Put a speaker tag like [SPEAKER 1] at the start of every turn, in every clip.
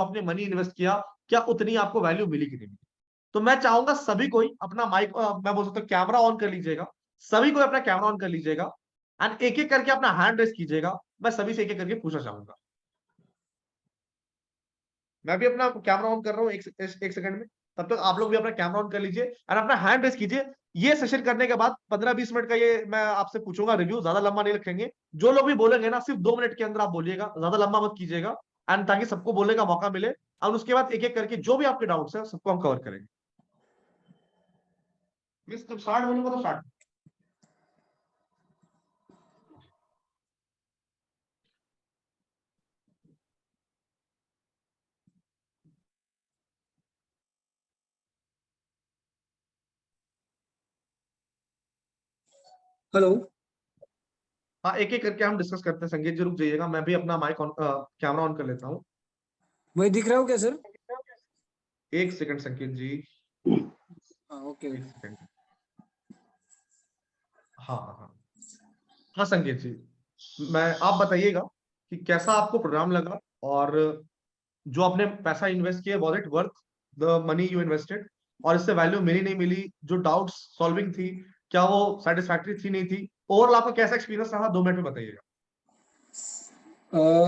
[SPEAKER 1] आपने money invest किया, क्या उतनी आपको वैल्यू मिली कि नहीं मिली। तो मैं चाहूंगा सभी कोई अपना माइक, मैं बोल सकता हूँ कैमरा ऑन कर लीजिएगा, सभी कोई अपना कैमरा ऑन कर लीजिएगा एंड एक एक करके अपना हैंड रेस कीजिएगा। मैं सभी से एक एक करके पूछना चाहूंगा। मैं भी अपना कैमरा ऑन कर रहा हूँ एक सेकंड में। तब तक आप लोग भी अपना कैमरा ऑन कर लीजिए एंड अपना हैंड रेस कीजिए। ये सेशन करने के बाद 15-20 मिनट का ये मैं आपसे पूछूंगा रिव्यू, ज्यादा लंबा नहीं रखेंगे। जो लोग भी बोलेंगे ना, सिर्फ 2 मिनट के अंदर आप बोलिएगा, ज्यादा लंबा मत कीजिएगा एंड ताकि सबको बोलने का मौका मिले। और उसके बाद एक एक करके जो भी आपके डाउट्स है सबको हम कवर करेंगे। मिस जब स्टार्ट बोलूंगा तो स्टार्ट।
[SPEAKER 2] हेलो।
[SPEAKER 1] हाँ, एक एक करके हम डिस्कस करते हैं। संगीत जी रुक जाइएगा, मैं भी अपना माइक ऑन, कैमरा ऑन कर लेता हूँ।
[SPEAKER 2] मैं दिख रहा हूँ क्या सर?
[SPEAKER 1] एक सेकंड संगीत जी,
[SPEAKER 2] हाँ, ओके।
[SPEAKER 1] एक सेकंड। हाँ हाँ हाँ हाँ संगीत जी, मैं आप बताइएगा कि कैसा आपको प्रोग्राम लगा, और जो आपने पैसा इन्वेस्ट किया, was it worth the money you invested, और इससे वैल्यू मिली नहीं मिली, जो डाउट्स सॉल्विंग थी क्या वो सेटिस्फैक्टरी थी नहीं थी, ओवरऑल आपका कैसा एक्सपीरियंस रहा, 2 मिनट में बताइएगा।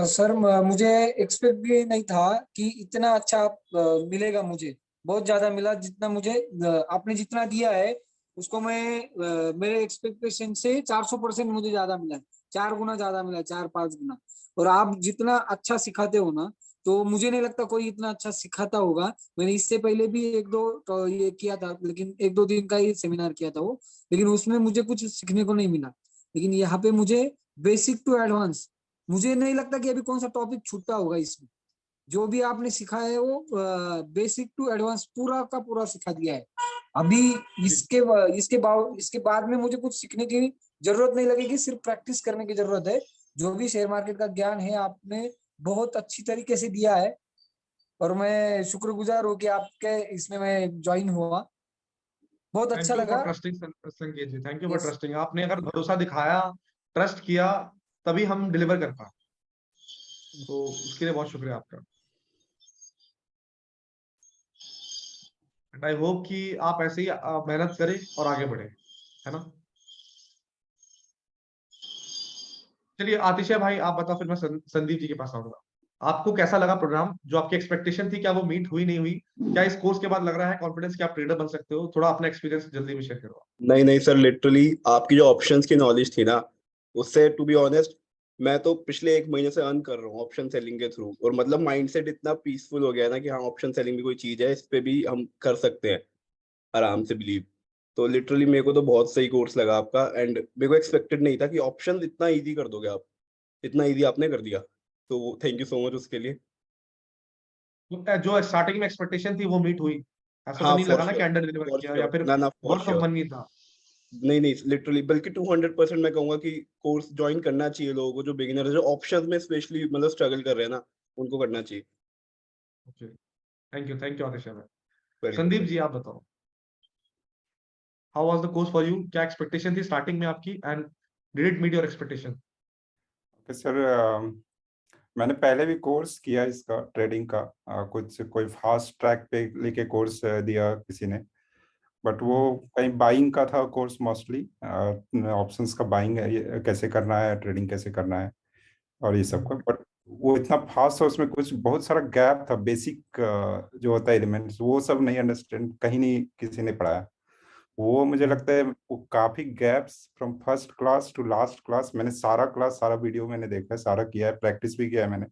[SPEAKER 2] सर मुझे एक्सपेक्ट भी नहीं था कि इतना अच्छा मिलेगा मुझे। बहुत ज्यादा मिला, जितना मुझे आपने जितना दिया है उसको मैं मेरे एक्सपेक्टेशन से 400% मुझे ज्यादा मिला है। 4 गुना ज्यादा मिला है, 4-5 गुना। और आप जितना अच्छा सिखाते हो ना, तो मुझे नहीं लगता कोई इतना अच्छा सिखाता होगा। मैंने इससे पहले भी एक दो तो ये किया था, लेकिन 1-2 दिन का ही सेमिनार किया था वो, लेकिन उसमें मुझे कुछ सीखने को नहीं मिला। लेकिन यहाँ पे मुझे बेसिक टू एडवांस, मुझे नहीं लगता कि अभी कौन सा टॉपिक छूटा होगा इसमें। जो भी आपने सिखाया है वो बेसिक टू एडवांस पूरा का पूरा सिखा दिया है। अभी
[SPEAKER 1] जी
[SPEAKER 2] इसके बाद में मुझे कुछ सीखने की जरूरत नहीं लगेगी, सिर्फ प्रैक्टिस करने की जरूरत है। जो भी शेयर मार्केट का ज्ञान है आपने बहुत अच्छी तरीके से दिया है, और मैं शुक्रगुजार हूँ कि आपके इसमें मैं ज्वाइन हुआ। बहुत
[SPEAKER 1] थैंक
[SPEAKER 2] अच्छा
[SPEAKER 1] यू फॉर
[SPEAKER 2] लगा।
[SPEAKER 1] Trusting Sanket ji, thank you for
[SPEAKER 2] yes.
[SPEAKER 1] Trusting. आपने अगर भरोसा दिखाया, ट्रस्ट किया, तभी हम डिलीवर कर पाए, तो उसके लिए बहुत शुक्रिया आपका। एंड आई होप कि आप ऐसे ही मेहनत करें और आगे बढ़े, है ना। चलिए आतिशा भाई आप बताओ, फिर मैं संदीप जी के पास आऊंगा। आपको कैसा लगा प्रोग्राम, जो आपकी एक्सपेक्टेशन थी क्या वो मीट हुई नहीं हुई, क्या इस कोर्स के बाद लग रहा है कॉन्फिडेंस कि आप ट्रेडर बन सकते हो? थोड़ा अपना एक्सपीरियंस जल्दी में शेयर करो।
[SPEAKER 3] नहीं नहीं सर, लिटरली आपकी जो ऑप्शंस की नॉलेज थी ना, उससे टू बी ऑनेस्ट मैं तो पिछले 1 महीने से अर्न कर रहा हूँ ऑप्शन सेलिंग के थ्रू, और मतलब माइंडसेट इतना पीसफुल हो गया है ना कि हाँ ऑप्शन सेलिंग भी कोई चीज है, इस पे भी हम कर सकते हैं आराम से बिलीव। तो लिटरली मेरे को तो बहुत सही कोर्स लगा आपका, एंड मेरे को एक्सपेक्टेड नहीं था कि ऑप्शन इतना इजी कर दोगे आप, इतना इजी आपने कर दिया, तो थैंक यू सो मच उसके लिए।
[SPEAKER 1] जो स्टार्टिंग में एक्सपेक्टेशन थी वो मीट हुई? ऐसा तो
[SPEAKER 3] हाँ
[SPEAKER 1] नहीं
[SPEAKER 3] फॉर
[SPEAKER 1] लगा ना कि
[SPEAKER 3] श्योर,
[SPEAKER 1] अंडर डिलीवर
[SPEAKER 3] फॉर
[SPEAKER 1] किया या
[SPEAKER 3] श्योर,
[SPEAKER 1] फिर
[SPEAKER 3] ना ना for
[SPEAKER 1] worth of
[SPEAKER 3] sure.
[SPEAKER 1] Money था?
[SPEAKER 3] नहीं नहीं लिटरली, बल्कि 200% मैं कहूंगा कि कोर्स ज्वाइन करना चाहिए लोगों को, जो बिगिनर है, जो ऑप्शंस में स्पेशली मतलब स्ट्रगल कर रहे हैं ना, उनको करना चाहिए।
[SPEAKER 1] ओके, थैंक यू आतिशा भाई।
[SPEAKER 3] वेलकम।
[SPEAKER 1] संदीप जी आप बताओ, how was the course for you, क्या एक्सपेक्टेशन थी स्टार्टिंग में आपकी and did it meet your expectation?
[SPEAKER 4] Sir मैंने पहले भी कोर्स किया इसका, ट्रेडिंग का। कुछ कोई फास्ट ट्रैक पे लेके कोर्स दिया किसी ने, बट वो कहीं बाइंग का था कोर्स मोस्टली। ऑप्शंस का बाइंग है, ये कैसे करना है, ट्रेडिंग कैसे करना है और ये सब का। बट वो इतना फास्ट था, उसमें कुछ बहुत सारा गैप था, बेसिक जो होता है एलिमेंट्स, वो सब नहीं अंडरस्टैंड, कहीं नहीं किसी ने पढ़ाया। वो मुझे लगता है वो काफी gaps from first class to last class, मैंने सारा क्लास, सारा वीडियो मैंने देखा है, सारा किया है, प्रैक्टिस भी किया है मैंने,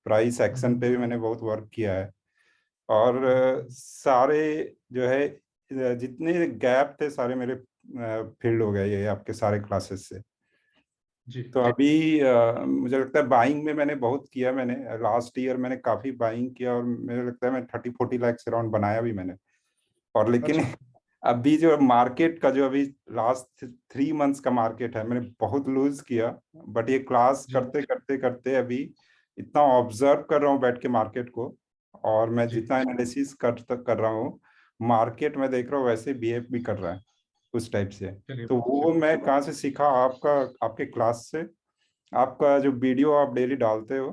[SPEAKER 4] प्राइस एक्शन पे भी मैंने बहुत वर्क किया है। और सारे जो है जितने गैप थे सारे मेरे फील्ड हो गए ये आपके सारे क्लासेस से।
[SPEAKER 1] जी
[SPEAKER 4] तो अभी मुझे लगता है बाइंग में मैंने बहुत किया, मैंने लास्ट ईयर मैंने काफी बाइंग किया, और मुझे लगता है मैं 30-40 लाख अराउंड बनाया भी मैंने। और लेकिन
[SPEAKER 1] अच्छा।
[SPEAKER 4] अभी जो मार्केट का जो अभी लास्ट 3 मंथ्स का मार्केट है, मैंने बहुत लूज किया। बट ये क्लास
[SPEAKER 1] जी
[SPEAKER 4] करते करते करते अभी इतना ऑब्जर्व कर रहा हूँ बैठ के मार्केट को, और मैं
[SPEAKER 1] जी
[SPEAKER 4] जितना एनालिसिस कर रहा हूँ, मार्केट में देख रहा हूँ वैसे बिहेव भी कर रहा है उस टाइप से।
[SPEAKER 1] चलिए
[SPEAKER 4] तो वो मैं कहाँ से सीखा? आपका, आपके क्लास से, आपका जो वीडियो आप डेली डालते हो,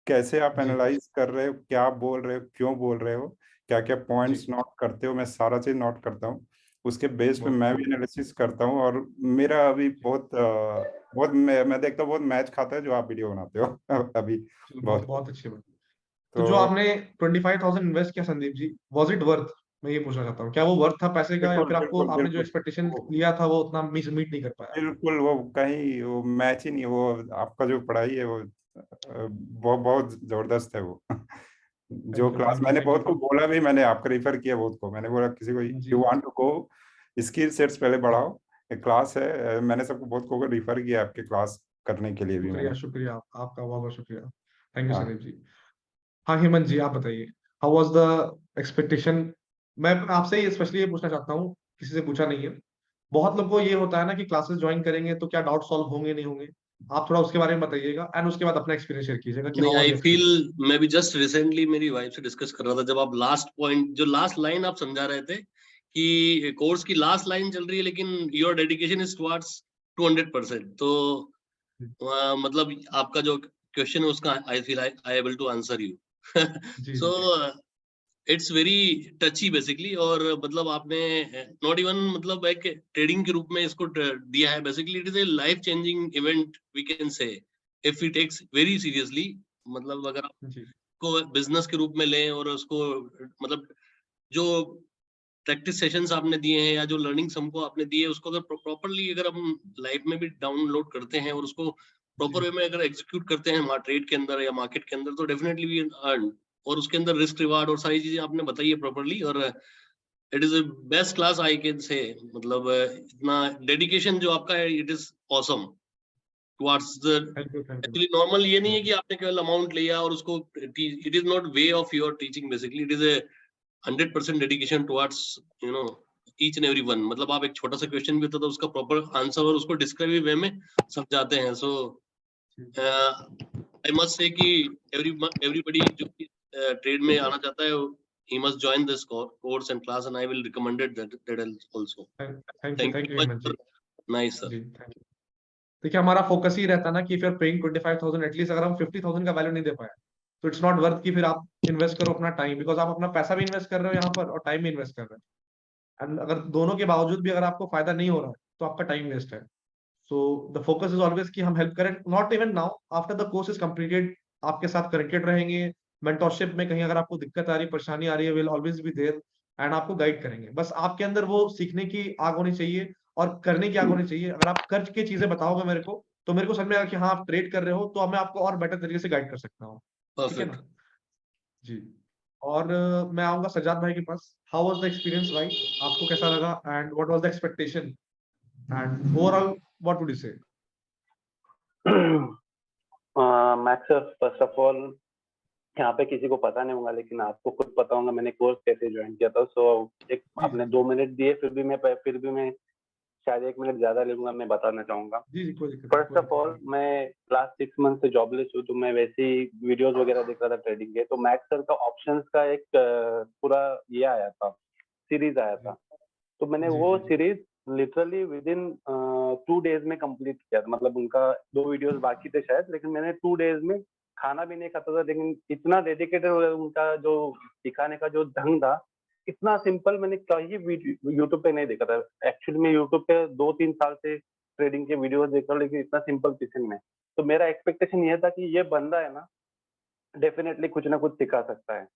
[SPEAKER 4] कैसे आप
[SPEAKER 1] जी।
[SPEAKER 4] एनालाइज कर रहे हो, क्या बोल रहे हो, क्यों बोल रहे हो, क्या क्या पॉइंट्स
[SPEAKER 1] जी।
[SPEAKER 4] नोट करते हो, मैं सारा चीज नोट करता हूँ। उसके बेस पे
[SPEAKER 1] बहुत
[SPEAKER 4] मैं भी एनालिसिस करता हूँ। और मेरा अभी बहुत मैं देखता हूँ बहुत मैच खाता है जो आप वीडियो बनाते हो अभी
[SPEAKER 1] चलो, बहुत
[SPEAKER 4] बहुत।
[SPEAKER 1] बहुत अच्छी बात। तो
[SPEAKER 4] तो
[SPEAKER 1] जो आपने 25,000 इन्वेस्ट किया Sandeep ji, was it worth? मैं ये पूछना चाहता हूँ, क्या वो वर्थ था पैसे का, या
[SPEAKER 4] बिल्कुल
[SPEAKER 1] फिर आपको
[SPEAKER 4] बिल्कुल
[SPEAKER 1] आपने जो
[SPEAKER 4] बिल्कुल
[SPEAKER 1] एक्सपेक्टेशन
[SPEAKER 4] वो
[SPEAKER 1] लिया था वो उतना मीट नहीं कर पाया?
[SPEAKER 4] बिल्कुल वो कहीं वो मैच ही नहीं। वो आपका जो पढ़ाई है वो बहुत बहुत जबरदस्त है वो जो क्लास मैंने
[SPEAKER 1] थैंक
[SPEAKER 4] बहुत को
[SPEAKER 1] यू।
[SPEAKER 4] बोला भी, मैंने आपको रेफर किया बहुत को, मैंने बोला किसी को
[SPEAKER 1] जी।
[SPEAKER 4] You want to go skill sets पहले बढ़ाओ, एक क्लास है। मैंने सबको बहुत को रिफर किया आपके क्लास करने के लिए भी
[SPEAKER 1] शुक्रिया,
[SPEAKER 4] मैंने।
[SPEAKER 1] शुक्रिया, आपका बहुत बहुत शुक्रिया। थैंक यू
[SPEAKER 4] हाँ
[SPEAKER 1] संदीप जी। हाँ हेमंत जी, आप बताइए, हाउ वाज द एक्सपेक्टेशन? मैं आपसे ही स्पेशली ये पूछना चाहता हूँ, किसी से पूछा नहीं है। बहुत लोग को ये होता है ना कि क्लासेस ज्वाइन करेंगे तो क्या डाउट सॉल्व होंगे नहीं होंगे। आप थोड़ा उसके बारे में बताइएगा, एंड उसके बाद अपना एक्सपीरियंस शेयर कीजिएगा कि
[SPEAKER 5] नहीं,
[SPEAKER 1] how was
[SPEAKER 5] I
[SPEAKER 1] the
[SPEAKER 5] feel,
[SPEAKER 1] experience.
[SPEAKER 5] मैं भी जस्ट रिसेंटली मेरी वाइफ से डिस्कस कर रहा था, जब आप लास्ट पॉइंट, जो लास्ट लाइन आप समझा रहे थे कि कोर्स की लास्ट लाइन चल रही है लेकिन योर डेडिकेशन इज टुवर्ड्स 200%, तो मतलब आपका जो क्वेश्चन है उसका I feel I able to answer you.
[SPEAKER 1] जी
[SPEAKER 5] सो
[SPEAKER 1] जी।
[SPEAKER 5] इट्स वेरी टची बेसिकली, और मतलब आपने नॉट इवन मतलब एक ट्रेडिंग के रूप में इसको दिया है। Basically it is a life changing event we can say, if we takes very seriously. मतलब अगर
[SPEAKER 1] जी
[SPEAKER 5] आपको बिजनेस के रूप में लें और उसको मतलब जो प्रैक्टिस सेशंस आपने दिए हैं या जो लर्निंग्स हमको आपने दिए, उसको अगर प्रॉपरली अगर हम लाइफ में भी डाउनलोड करते हैं और उसको प्रॉपर
[SPEAKER 1] जी
[SPEAKER 5] वे में अगर एग्जीक्यूट करते हैं ट्रेड के अंदर या मार्केट के अंदर, तो डेफिनेटली वी अर्न। और उसके अंदर रिस्क रिवार्ड और सारी चीजें आपने बताई है प्रॉपरली, और it is a best class I can say. मतलब इतना डेडिकेशन जो आपका है, it is awesome towards the.
[SPEAKER 1] Thank you.
[SPEAKER 5] Actually normal ये नहीं है कि आपने केवल अमाउंट लिया और उसको, it is not way of your teaching basically, it is A 100% dedication towards you know each and every one. मतलब आप एक छोटा सा क्वेश्चन भी होता तो उसका प्रॉपर आंसर और उसको डिस्क्राइब वे में समझाते हैं। सो आई मस्ट से कि एवरीबडी जो ट्रेड में आना चाहता है, he must join this course and class, and I will recommend it that also. Thank
[SPEAKER 1] thank
[SPEAKER 5] you
[SPEAKER 1] you
[SPEAKER 5] much
[SPEAKER 1] Hemant
[SPEAKER 5] sir.
[SPEAKER 1] जी।
[SPEAKER 5] Nice sir.
[SPEAKER 1] जी थैंक यू। देखिए, हमारा फोकस ही रहता है ना कि फिर पेइंग 25,000, एटलीस्ट अगर हम 50,000 का वैल्यू नहीं दे पाए तो इट्स नॉट वर्थ कि फिर आप इन्वेस्ट करो अपना टाइम, बिकॉज आप अपना पैसा भी इन्वेस्ट कर रहे हो यहाँ पर और टाइम भी इन्वेस्ट कर रहे हो। एंड अगर दोनों के बावजूद भी अगर आपको फायदा नहीं हो रहा है तो आपका टाइम वेस्ट है। So the focus is always कि हम हेल्प करें, not even now, after the course is completed आपके साथ कनेक्टेड रहेंगे। मेंटोरशिप में कहीं अगर आपको दिक्कत आ रही है, परेशानी आ रही है, will always be there and आपको गाइड करेंगे। बस आपके अंदर वो सीखने की आग होनी चाहिए और करने की आग होनी चाहिए। अगर आप कर के चीजें बताओगे मेरे को, तो मेरे को समझ में आएगा कि हाँ आप ट्रेड कर रहे हो, तो मैं आपको और बेटर तरीके से गाइड कर सकता हूँ। ठीक है
[SPEAKER 5] Perfect.
[SPEAKER 1] ना? जी। और मैं आऊंगा सज्जाद भाई के पास। हाउ वाज द एक्सपीरियंस भाई? आपको कैसा लगा and what was the expectation and overall what would you say?
[SPEAKER 6] Max sir, first of all यहाँ पे किसी को पता नहीं होगा लेकिन आपको खुद पता होगा मैंने कोर्स कैसे ज्वाइन किया था। सो एक
[SPEAKER 1] जी
[SPEAKER 6] आपने 2 मिनट दिए, फिर भी मैं शायद 1 मिनट ज्यादा लूंगा, मैं बताना चाहूंगा।
[SPEAKER 1] जी जी, कोई दिक्कत नहीं,
[SPEAKER 6] फर्स्ट
[SPEAKER 1] कोई
[SPEAKER 6] ऑफ
[SPEAKER 1] दिक्कत
[SPEAKER 6] ऑल
[SPEAKER 1] नहीं।
[SPEAKER 6] मैं लास्ट 6 मंथ से जॉबलेस हूँ, तो मैं वैसे ही वीडियोस वगैरह देख रहा था ट्रेडिंग के। तो मैक्स सर का ऑप्शंस का एक पूरा ये आया था, सीरीज आया था। तो मैंने
[SPEAKER 1] जी
[SPEAKER 6] वो
[SPEAKER 1] G
[SPEAKER 6] series literally within 2 डेज में कंप्लीट किया था। मतलब उनका 2 वीडियोस बाकी थे शायद, लेकिन मैंने 2 डेज में, खाना भी नहीं खाता था लेकिन इतना डेडिकेटेड उनका जो दिखाने का जो ढंग था, इतना सिंपल मैंने कहीं यूट्यूब पे नहीं देखा था। एक्चुअली मैं यूट्यूब पे 2-3 साल से ट्रेडिंग के वीडियोस देख रहा हूँ, लेकिन इतना सिंपल किसी में। तो मेरा एक्सपेक्टेशन ये था कि ये बंदा है ना, डेफिनेटली कुछ ना कुछ सिखा सकता है।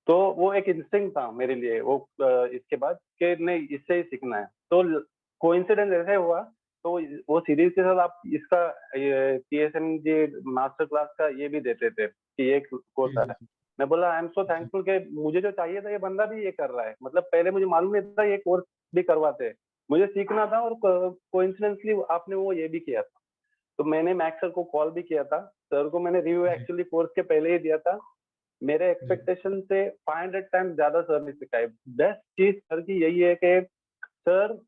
[SPEAKER 6] तो वो एक इंस्टिंक्ट था मेरे लिए वो इसके बाद कि नहीं, इससे ही सीखना है। तो कोइंसिडेंस ऐसे हुआ, तो वो सीरीज के साथ आप इसका ये TSMG मास्टर क्लास का ये भी देते थे कि एक कोर्स
[SPEAKER 1] जी
[SPEAKER 6] है।
[SPEAKER 1] जी
[SPEAKER 6] मैं बोला I am so
[SPEAKER 1] ji
[SPEAKER 6] thankful कि मुझे जो चाहिए था ये बंदा भी ये कर रहा है। मतलब पहले मुझे मालूम नहीं था ये कोर्स भी करवाते हैं, मुझे सीखना था, और कोइंसिडेंटली आपने वो ये भी किया था। तो मैंने मैक्स सर को कॉल भी किया था। सर को मैंने रिव्यू
[SPEAKER 1] जी
[SPEAKER 6] एक्चुअली कोर्स के पहले ही दिया था। मेरे
[SPEAKER 1] जी
[SPEAKER 6] एक्सपेक्टेशन से 500 टाइम्स ज्यादा सर ने सिखाई। बेस्ट चीज सर की यही है कि सर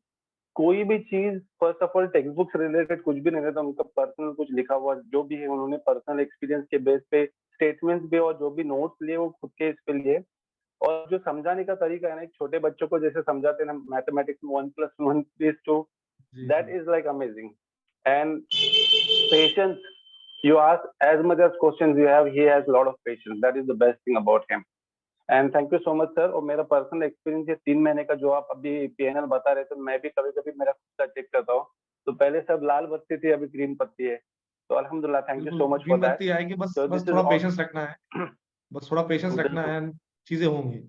[SPEAKER 6] कोई भी चीज first of all text book से रिलेटेड कुछ भी नहीं रहता, उनका पर्सनल कुछ लिखा हुआ जो भी है उन्होंने पर्सनल एक्सपीरियंस के बेस पे स्टेटमेंट्स भी और जो भी नोट्स लिए वो खुद के इस पे लिए। और जो समझाने का तरीका है ना, एक छोटे बच्चों को जैसे समझाते हैं ना मैथमेटिक्स में 1+1 is 2,
[SPEAKER 1] जी
[SPEAKER 6] दैट
[SPEAKER 1] जी
[SPEAKER 6] is like amazing. And patience You ask as much as questions you have. He has a lot of patience. That is the best thing about him. And thank you so much, sir. और मेरा personal experience है 3 महीने का, जो आप अभी PNL बता रहे थे, मैं भी कभी-कभी मेरा खुद का चेक करता हूँ। तो पहले सब लाल बत्ती थी, अभी ग्रीन बत्ती है। तो अल्हम्दुलिल्लाह, thank you so much
[SPEAKER 1] green
[SPEAKER 6] for that.
[SPEAKER 1] बत्ती आएगी, बस
[SPEAKER 6] So
[SPEAKER 1] बस
[SPEAKER 6] this is
[SPEAKER 1] थोड़ा
[SPEAKER 6] all.
[SPEAKER 1] पेशेंस रखना है, बस थोड़ा पेशेंस रखना है and चीजें होंगी।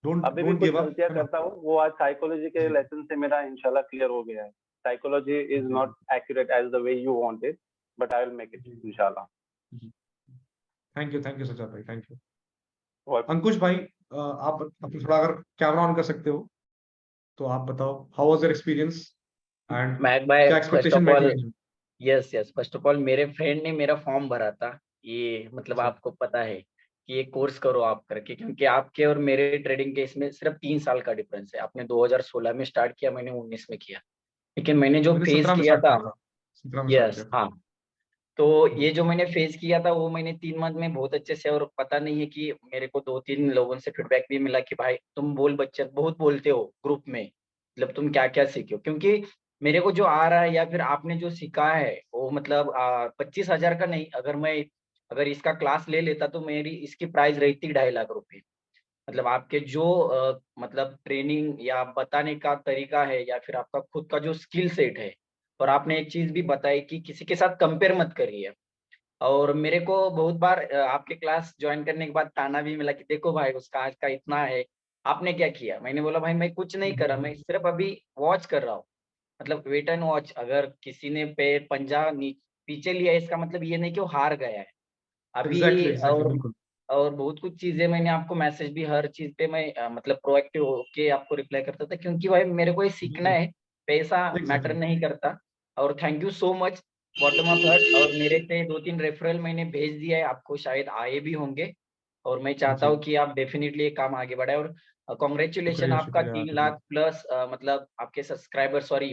[SPEAKER 1] डोंट
[SPEAKER 6] अभी भी
[SPEAKER 1] डोंट
[SPEAKER 6] कुछ
[SPEAKER 1] गिव अप,
[SPEAKER 6] गलतियां
[SPEAKER 1] है ना?
[SPEAKER 6] करता हूँ, वो आज साइकोलॉजी के
[SPEAKER 1] जी।
[SPEAKER 6] लेसन से मेरा इंशाल्लाह क्लियर हो गया है। साइकोलॉजी इज
[SPEAKER 1] जी।
[SPEAKER 6] Not accurate as the way you want it, but I will make it
[SPEAKER 1] जी।
[SPEAKER 6] इंशाल्लाह।
[SPEAKER 1] थैंक यू सज्जाद भाई, थैंक यू।
[SPEAKER 6] Welcome.
[SPEAKER 1] अंकुश भाई, आप अपना थोड़ा अगर कैमरा ऑन कर सकते हो तो आप बताओ, how was your experience and
[SPEAKER 7] महक भाई,
[SPEAKER 1] क्या
[SPEAKER 7] फर्स्ट
[SPEAKER 1] एक्सपेक्टेशन
[SPEAKER 7] ऑफ
[SPEAKER 1] में
[SPEAKER 7] ऑल,
[SPEAKER 1] थी?
[SPEAKER 7] यस फर्स्ट ऑफ ऑल मेरे फ्रेंड ने मेरा फॉर्म भरा था। ये मतलब
[SPEAKER 1] अच्छा।
[SPEAKER 7] आपको पता है कि ये कोर्स करो आप करके, क्योंकि आपके और मेरे ट्रेडिंग के इसमें सिर्फ 3 साल का डिफरेंस है। आपने 2016 में स्टार्ट किया, मैंने 19 में किया, लेकिन मैंने जो
[SPEAKER 1] मैंने
[SPEAKER 7] फेस
[SPEAKER 1] 17 में
[SPEAKER 7] किया
[SPEAKER 1] स्टार्ट
[SPEAKER 7] था,
[SPEAKER 1] किया था, 17 में स्टार्ट
[SPEAKER 7] यस
[SPEAKER 1] किया था।
[SPEAKER 7] हाँ, तो ये जो मैंने फेस किया था वो मैंने 3 मंथ में बहुत अच्छे से, और पता नहीं है कि मेरे को 2-3 लोगों से फीडबैक भी मिला कि भाई तुम बहुत बोलते हो ग्रुप में, मतलब तुम क्या क्या सीखे हो, क्योंकि मेरे को जो आ रहा है या फिर आपने जो सीखा है वो मतलब 25,000 का नहीं, अगर इसका क्लास ले लेता तो मेरी इसकी प्राइस रहती 2.5 लाख रुपए। मतलब आपके जो मतलब ट्रेनिंग या बताने का तरीका है या फिर आपका खुद का जो स्किल सेट है, और आपने एक चीज भी बताई कि किसी के साथ कंपेयर मत करिए। और मेरे को बहुत बार आपके क्लास ज्वाइन करने के बाद ताना भी मिला कि देखो भाई उसका आज का इतना है, आपने क्या किया। मैंने बोला भाई मैं कुछ नहीं कर रहा, मैं सिर्फ अभी वॉच कर रहा हूँ, मतलब वेट एंड वॉच। अगर किसी ने पैर पंजा पीछे लिया इसका मतलब ये नहीं कि वो हार गया है
[SPEAKER 1] एग्जैक्टली
[SPEAKER 7] अभी।
[SPEAKER 1] एग्जैक्टली, बिल्कुल।
[SPEAKER 7] और बहुत कुछ चीजें मैंने आपको मैसेज भी हर चीज पे मैं मतलब प्रोएक्टिव होके आपको रिप्लाई करता था, क्योंकि भाई मेरे को ये सीखना है, पैसा मैटर
[SPEAKER 1] एग्जैक्टली।
[SPEAKER 7] नहीं करता। और thank you so much bottom of heart. और मेरे से 2-3 रेफरल मैंने भेज दिया है, आपको शायद आए भी होंगे, और मैं चाहता
[SPEAKER 1] जी,
[SPEAKER 7] हूँ कि आप डेफिनेटली ये काम आगे बढ़ाए। और कॉन्ग्रेचुलेशन,
[SPEAKER 1] शुक्रिया
[SPEAKER 7] आपका
[SPEAKER 1] शुक्रिया
[SPEAKER 7] 3
[SPEAKER 1] शुक्रिया।
[SPEAKER 7] लाख प्लस मतलब आपके सब्सक्राइबर, सॉरी,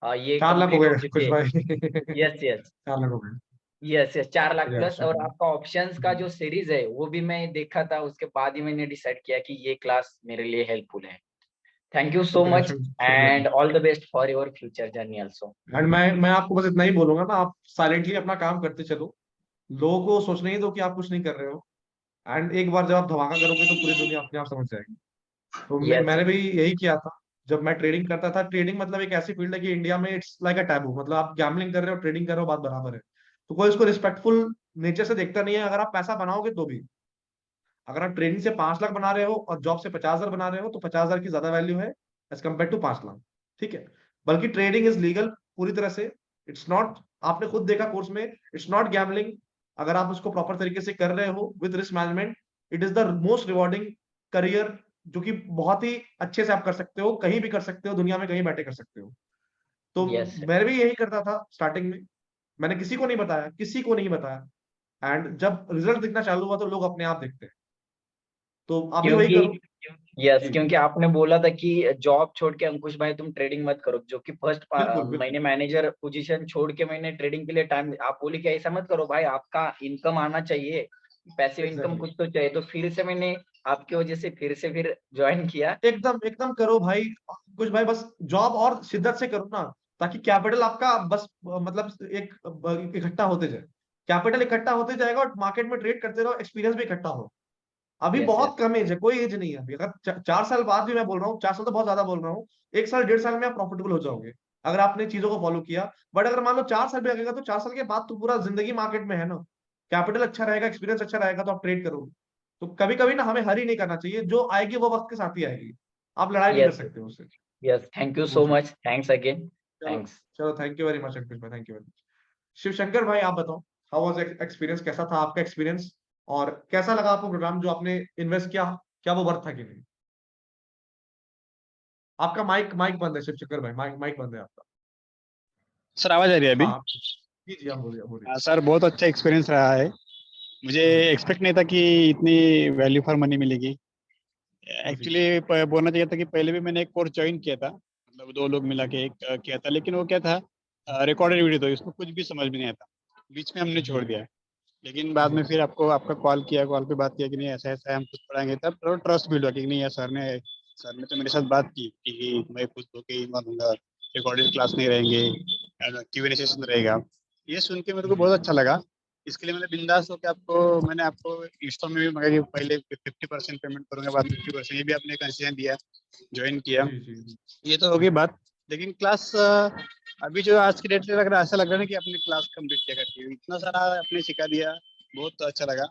[SPEAKER 7] ये
[SPEAKER 1] 4 लाख हो
[SPEAKER 7] कंप्लीट हो
[SPEAKER 1] गए
[SPEAKER 7] चुके
[SPEAKER 1] कुछ
[SPEAKER 7] हैं।
[SPEAKER 1] भाई।
[SPEAKER 7] यस
[SPEAKER 1] 4 लाख हो गए।
[SPEAKER 7] यस 4 लाख
[SPEAKER 1] शुक्रिया
[SPEAKER 7] प्लस। और
[SPEAKER 1] शुक्रिया।
[SPEAKER 7] आपका ऑप्शंस का जो सीरीज है वो भी मैं देखा था, उसके बाद ही मैंने डिसाइड किया कि ये क्लास मेरे लिए हेल्पफुल है। थैंक यू सो
[SPEAKER 1] शुक्रिया
[SPEAKER 7] मच
[SPEAKER 1] शुक्रिया।
[SPEAKER 7] And all the best for your future journey also.
[SPEAKER 1] And मैं आपको बस इतना ही बोलूंगा ना, आप साइलेंटली अपना काम करते चलो, लोगों को सोचने ही दो कि आप कुछ नहीं कर रहे हो। एंड एक बार जब आप धमाका करोगे तो पूरी दुनिया अपने आप समझ जाएगी। तो
[SPEAKER 7] यस
[SPEAKER 1] मैंने भी यही किया था जब मैं ट्रेडिंग करता था। ट्रेडिंग मतलब एक ऐसी फील्ड है कि इंडिया में इट्स लाइक अ टैबू, मतलब आप गैम्बलिंग कर रहे हो, ट्रेडिंग कर रहे हो, बात बराबर है। तो कोई इसको रिस्पेक्टफुल नेचर से देखता नहीं है। अगर आप पैसा बनाओगे तो भी, अगर आप ट्रेडिंग से 5 लाख बना रहे हो और जॉब से 50,000 बना रहे हो तो 50,000 की ज्यादा वैल्यू है एज कम्पेयर टू 5 लाख। ठीक है, बल्कि ट्रेडिंग इज लीगल पूरी तरह से। इट्स नॉट, आपने खुद देखा कोर्स में, इट्स नॉट गैम्बलिंग। अगर आप उसको प्रॉपर तरीके से कर रहे हो with risk management, it is the most rewarding career, जो कि बहुत ही अच्छे से आप कर सकते हो, कहीं भी कर सकते हो, दुनिया में कहीं बैठे कर सकते हो। तो
[SPEAKER 7] यस
[SPEAKER 1] मैं भी यही करता था स्टार्टिंग में। मैंने किसी को नहीं बताया, किसी को नहीं बताया। एंड जब रिजल्ट दिखना चालू हुआ तो लोग अपने आप देखते हैं। तो आप भी वही
[SPEAKER 7] क्योंकि
[SPEAKER 1] करो।
[SPEAKER 7] यस
[SPEAKER 1] जी,
[SPEAKER 7] क्योंकि आपने बोला था कि जॉब छोड़ के अंकुश भाई तुम ट्रेडिंग मत करो, जो कि फर्स्ट
[SPEAKER 1] बिल्कुल बिल्कुल।
[SPEAKER 7] मैंने मैनेजर पोजीशन छोड़ के मैंने ट्रेडिंग के लिए टाइम, आप बोले कि ऐसा मत करो भाई, आपका इनकम आना चाहिए, पैसिव इनकम
[SPEAKER 1] एग्जैक्टली,
[SPEAKER 7] कुछ तो चाहिए। तो फिर से मैंने आपकी वजह से फिर ज्वाइन किया।
[SPEAKER 1] एकदम एकदम करो भाई। कुछ भाई बस जॉब और शिद्दत से करो ना, ताकि कैपिटल आपका बस मतलब एक इकट्ठा होते जाए। कैपिटल इकट्ठा होते जाएगा और मार्केट में ट्रेड करते रहो, एक्सपीरियंस भी इकट्ठा हो। अभी
[SPEAKER 7] यस
[SPEAKER 1] बहुत कम एज है, कोई एज नहीं है अभी। अगर 4 साल बाद भी मैं बोल रहा हूँ, 4 साल तो बहुत ज्यादा बोल रहा हूँ, 1 साल 1.5 साल में आप प्रॉफिटेबल हो जाओगे अगर आपने चीजों को फॉलो किया। बट अगर मान लो 4 साल भी लगेगा तो 4 साल के बाद तो पूरा जिंदगी मार्केट में है ना। कैपिटल अच्छा रहेगा, एक्सपीरियंस अच्छा रहेगा तो आप ट्रेड करोगे। तो कभी कभी ना हमें हरी नहीं करना चाहिए, जो आएगी वो वक्त के साथ ही आएगी। आप लड़ाई नहीं कर
[SPEAKER 7] यस
[SPEAKER 1] सकते उससे।
[SPEAKER 7] यस थैंक यू
[SPEAKER 1] वो
[SPEAKER 7] सो
[SPEAKER 1] चीज।
[SPEAKER 7] मच, थैंक्स अगेन,
[SPEAKER 1] चलो,
[SPEAKER 7] थैंक्स।
[SPEAKER 1] चलो, thank you very much Ankit भाई, thank you very much. Shiv Shankar भाई, आप बताओ, हाउ वाज एक्सपीरियंस, कैसा था आपका एक्सपीरियंस, और कैसा लगा आपको प्रोग्राम जो आपने इन्वेस्ट किया, क्या वो वर्थ था कि नहीं? आपका माइक माइक बंद है शिव शंकर भाई, माइक माइक बंद है आपका।
[SPEAKER 8] सर आवाज आ रही है अभी?
[SPEAKER 1] हाँ जी जी, आप बोलिए आप बोलिए।
[SPEAKER 8] हाँ सर, बहुत अच्छा एक्सपीरियंस रहा है। मुझे एक्सपेक्ट नहीं था कि इतनी वैल्यू फॉर मनी मिलेगी।
[SPEAKER 1] जी
[SPEAKER 8] एक्चुअली बोलना चाहिए था कि पहले भी मैंने एक कोर्स ज्वाइन किया था, मतलब 2 लोग मिला के एक किया था, लेकिन वो क्या था, रिकॉर्डेड वीडियो था, इसमें कुछ भी समझ में नहीं आता, बीच में हमने
[SPEAKER 1] जी
[SPEAKER 8] छोड़ दिया। लेकिन बाद में फिर आपका कॉल किया, कॉल पे बात किया कि नहीं ऐसा ऐसा है, हम कुछ पढ़ाएंगे, तब थोड़ा ट्रस्ट बिल्ड हुआ कि नहीं यार, सर ने तो मेरे साथ बात की कि मैं खुद होके ही मानूंगा, रिकॉर्डेड क्लास नहीं रहेंगे, Q&A सेशन रहेगा। ये सुन के मेरे को
[SPEAKER 1] जी
[SPEAKER 8] बहुत अच्छा लगा। इसके लिए मैंने बिंदास होकर मैंने आपको इंस्टॉल में भी मगर ये पहले 50% पेमेंट करूंगा, बाद 50%, ये भी आपने कंसीजन दिया, ज्वाइन किया,
[SPEAKER 1] जी जी
[SPEAKER 8] ये तो होगी बात। लेकिन क्लास अभी जो आज की डेट में लग रहा है, ऐसा लग रहा है ना कि अपनी क्लास कंप्लीट किया करके, इतना सारा आपने सिखा दिया, बहुत अच्छा लगा।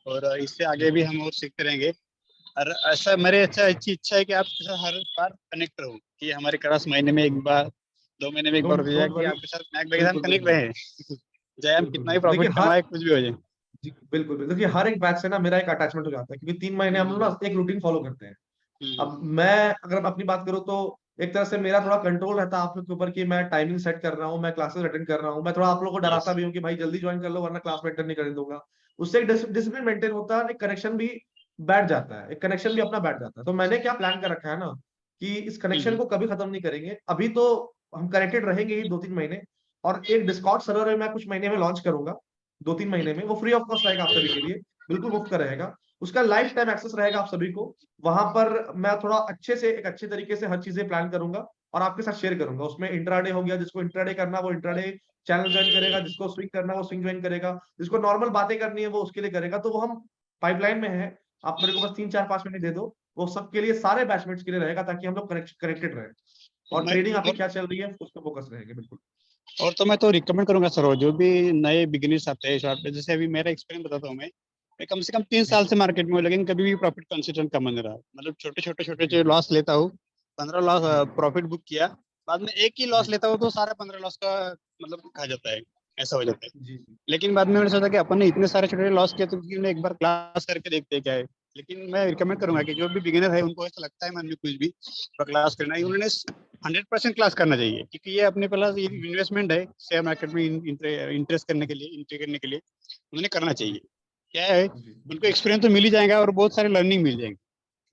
[SPEAKER 8] और इससे आगे भी हम और सीखते रहेंगे। और ऐसा मेरे अच्छी इच्छा है कि आपके साथ हर बार कनेक्ट रहूं, कि हमारे क्लास महीने में एक बार, 2 महीने में एक बार
[SPEAKER 1] डोंट
[SPEAKER 8] हो जाए,
[SPEAKER 1] डोंट
[SPEAKER 8] कि
[SPEAKER 1] वरी।
[SPEAKER 8] आपके साथ मैक के साथ
[SPEAKER 1] बिल्कुल
[SPEAKER 8] कनेक्ट
[SPEAKER 1] बिल्कुल
[SPEAKER 8] रहे, चाहे हम
[SPEAKER 1] बिल्कुल
[SPEAKER 8] कितना ही
[SPEAKER 1] बिल्कुल। देखिए
[SPEAKER 8] प्रॉफिट कमाए, कुछ भी हो जाए।
[SPEAKER 1] जी, बिल्कुल बिल्कुल। देखिए हर एक बैच से ना मेरा एक अटैचमेंट हो जाता है, क्योंकि 3 महीने हम लोग ना एक रूटीन फॉलो करते हैं। अब मैं अगर अपनी बात करूँ तो एक तरह से मेरा थोड़ा कंट्रोल रहता है आप लोग के ऊपर, कि मैं टाइमिंग सेट कर रहा हूँ, मैं क्लासेस अटेंड कर रहा हूँ, मैं थोड़ा आप लोगों को डराता भी हूँ कि भाई जल्दी ज्वाइन कर लो वरना क्लास में अटेंड नहीं करने दूंगा। उससे एक डिसिप्लिन मेंटेन होता है, एक कनेक्शन भी बैठ जाता है, एक कनेक्शन भी अपना बैठ जाता है। तो मैंने क्या प्लान कर रखा है ना, कि इस कनेक्शन को कभी खत्म नहीं करेंगे। अभी तो हम कनेक्टेड रहेंगे ही 2-3 महीने, और एक डिस्कॉर्ड सर्वर में मैं कुछ महीने में लॉन्च करूंगा, 2-3 महीने में। वो फ्री ऑफ कॉस्ट रहेगा आप सभी के लिए, बिल्कुल मुफ्त का रहेगा। उसका लाइफ टाइम एक्सेस रहेगा आप सभी को। वहां पर मैं थोड़ा अच्छे से एक अच्छे तरीके से हर चीजें प्लान करूंगा और आपके साथ शेयर करूंगा। उसमें इंट्राडे हो गया, जिसको इंट्राडे करना वो इंट्राडे चैनल ज्वाइन करेगा, जिसको स्विंग करना वो स्विंग ज्वाइन करेगा, जिसको नॉर्मल बातें करनी है वो उसके लिए करेगा। तो वो हम पाइपलाइन में है, आप मेरे को बस 3-4-5 मिनट दे दो, वो सबके लिए, सारे बैचमेट्स के लिए रहेगा, ताकि हम लोग कनेक्टेड रहे। और
[SPEAKER 8] मैं
[SPEAKER 1] ट्रेडिंग आपकी क्या चल रही है उस पर फोकस रहेंगे, बिल्कुल।
[SPEAKER 8] और तो मैं तो रिकमेंड करूंगा सर, जो भी नए बिगिनर्स आते हैं शॉर्ट पे, जैसे अभी मेरा एक्सपीरियंस बताता हूँ मैं कम से कम 3 साल से मार्केट में हूँ, लेकिन कभी भी प्रॉफिट कंसिस्टेंट कम नहीं रहा। मतलब छोटे जो लॉस लेता हूँ, 15 लॉस प्रॉफिट बुक किया, बाद में एक ही लॉस लेता हूँ तो सारा 15 लॉस का मतलब खा जाता है, ऐसा हो जाता है।
[SPEAKER 1] जी जी
[SPEAKER 8] लेकिन बाद में मैंने सोचा कि अपन ने इतने सारे छोटे लॉस किए तो क्यों ना एक बार क्लास करके देखते हैं क्या है। लेकिन मैं रिकमेंड करूंगा कि जो भी बिगिनर है, उनको ऐसा लगता है मन में कुछ भी क्लास करना है, उन्होंने 100% क्लास करना चाहिए, क्योंकि ये अपने पास इन्वेस्टमेंट है शेयर मार्केट में इंटरेस्ट करने के लिए, एंट्री करने के लिए उन्हें करना चाहिए। क्या है,
[SPEAKER 1] जी
[SPEAKER 8] उनको एक्सपीरियंस तो मिल ही जाएगा और बहुत सारे लर्निंग मिल जाएंगे,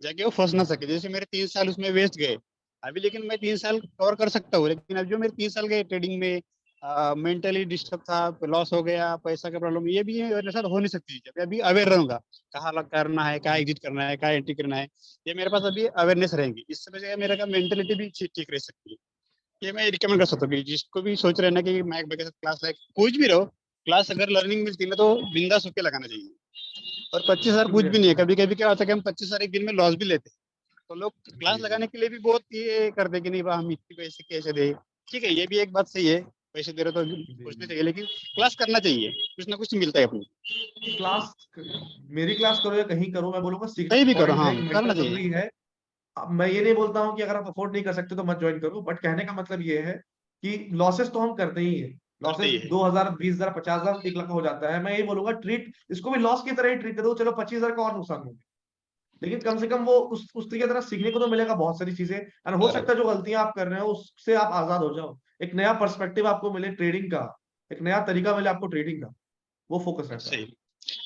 [SPEAKER 8] जाके वो फंस ना सके। जैसे मेरे 3 साल उसमें वेस्ट गए अभी, लेकिन मैं 3 साल कवर कर सकता हूँ। लेकिन अब जो मेरे 3 साल गए ट्रेडिंग में, मेंटली डिस्टर्ब था, लॉस हो गया, पैसा का प्रॉब्लम, ये भी मेरे साथ हो नहीं सकती। जब अभी अवेयर रहूंगा कहाँ लग करना है, कहाँ एग्जिट करना है, कहाँ एंट्री करना है, ये मेरे पास अभी अवेयरनेस रहेंगी। इस वजह से मेरा मेंटेलिटी भी ठीक रह सकती है। ये मैं रिकमेंड कर सकता हूँ कि जिसको भी सोच रहे हैं ना कि मैं के साथ क्लास लाइक कुछ भी रहो, क्लास अगर लर्निंग मिलती है ना तो बिंदास होकर लगाना चाहिए। और 25,000 कुछ
[SPEAKER 1] शुक्रिया
[SPEAKER 8] भी नहीं है।
[SPEAKER 1] शुक्रिया।
[SPEAKER 8] कभी कभी क्या होता है कि हम 25,000 एक दिन में लॉस भी लेते हैं, तो लोग क्लास
[SPEAKER 1] जी जी
[SPEAKER 8] लगाने के लिए भी बहुत ये करते कि नहीं बा हम इतने पैसे कैसे दे। ठीक है, ये भी एक बात सही है, पैसे दे रहे तो
[SPEAKER 1] जी
[SPEAKER 8] पूछने
[SPEAKER 1] जी।
[SPEAKER 8] चाहिए, लेकिन क्लास करना चाहिए, कुछ ना कुछ मिलता है अपने।
[SPEAKER 1] क्लास, मेरी क्लास करो या कहीं करो, मैं बोलूंगा सीखना
[SPEAKER 8] कहीं भी करो,
[SPEAKER 1] इंपॉर्टेंट है,
[SPEAKER 8] हाँ
[SPEAKER 1] एक
[SPEAKER 8] करना
[SPEAKER 1] मेंटर
[SPEAKER 8] चाहिए।
[SPEAKER 1] जरूरी है। अब मैं ये नहीं बोलता हूँ कि अगर आप अफोर्ड नहीं कर सकते तो मत ज्वाइन करो, बट कहने का मतलब ये है कि लॉसेस तो हम करते ही है।
[SPEAKER 8] करते
[SPEAKER 1] लॉसेस
[SPEAKER 8] ही है।
[SPEAKER 1] 2,000, 20,000, 50,000, 1 लाख हो जाता है। मैं यही बोलूंगा, ट्रीट इसको भी लॉस की तरह ही ट्रीट करो। चलो 25,000 का और नुकसान हो गया, लेकिन कम से कम वो उस तरीके तरह सीखने को तो मिलेगा बहुत सारी चीजें। और हो सकता
[SPEAKER 8] बराबर।
[SPEAKER 1] है जो गलतियां आप कर रहे हो उससे आप आजाद हो जाओ, एक नया पर्सपेक्टिव आपको मिले ट्रेडिंग का, एक नया तरीका मिले आपको ट्रेडिंग का, वो फोकस रहता है।
[SPEAKER 8] सही।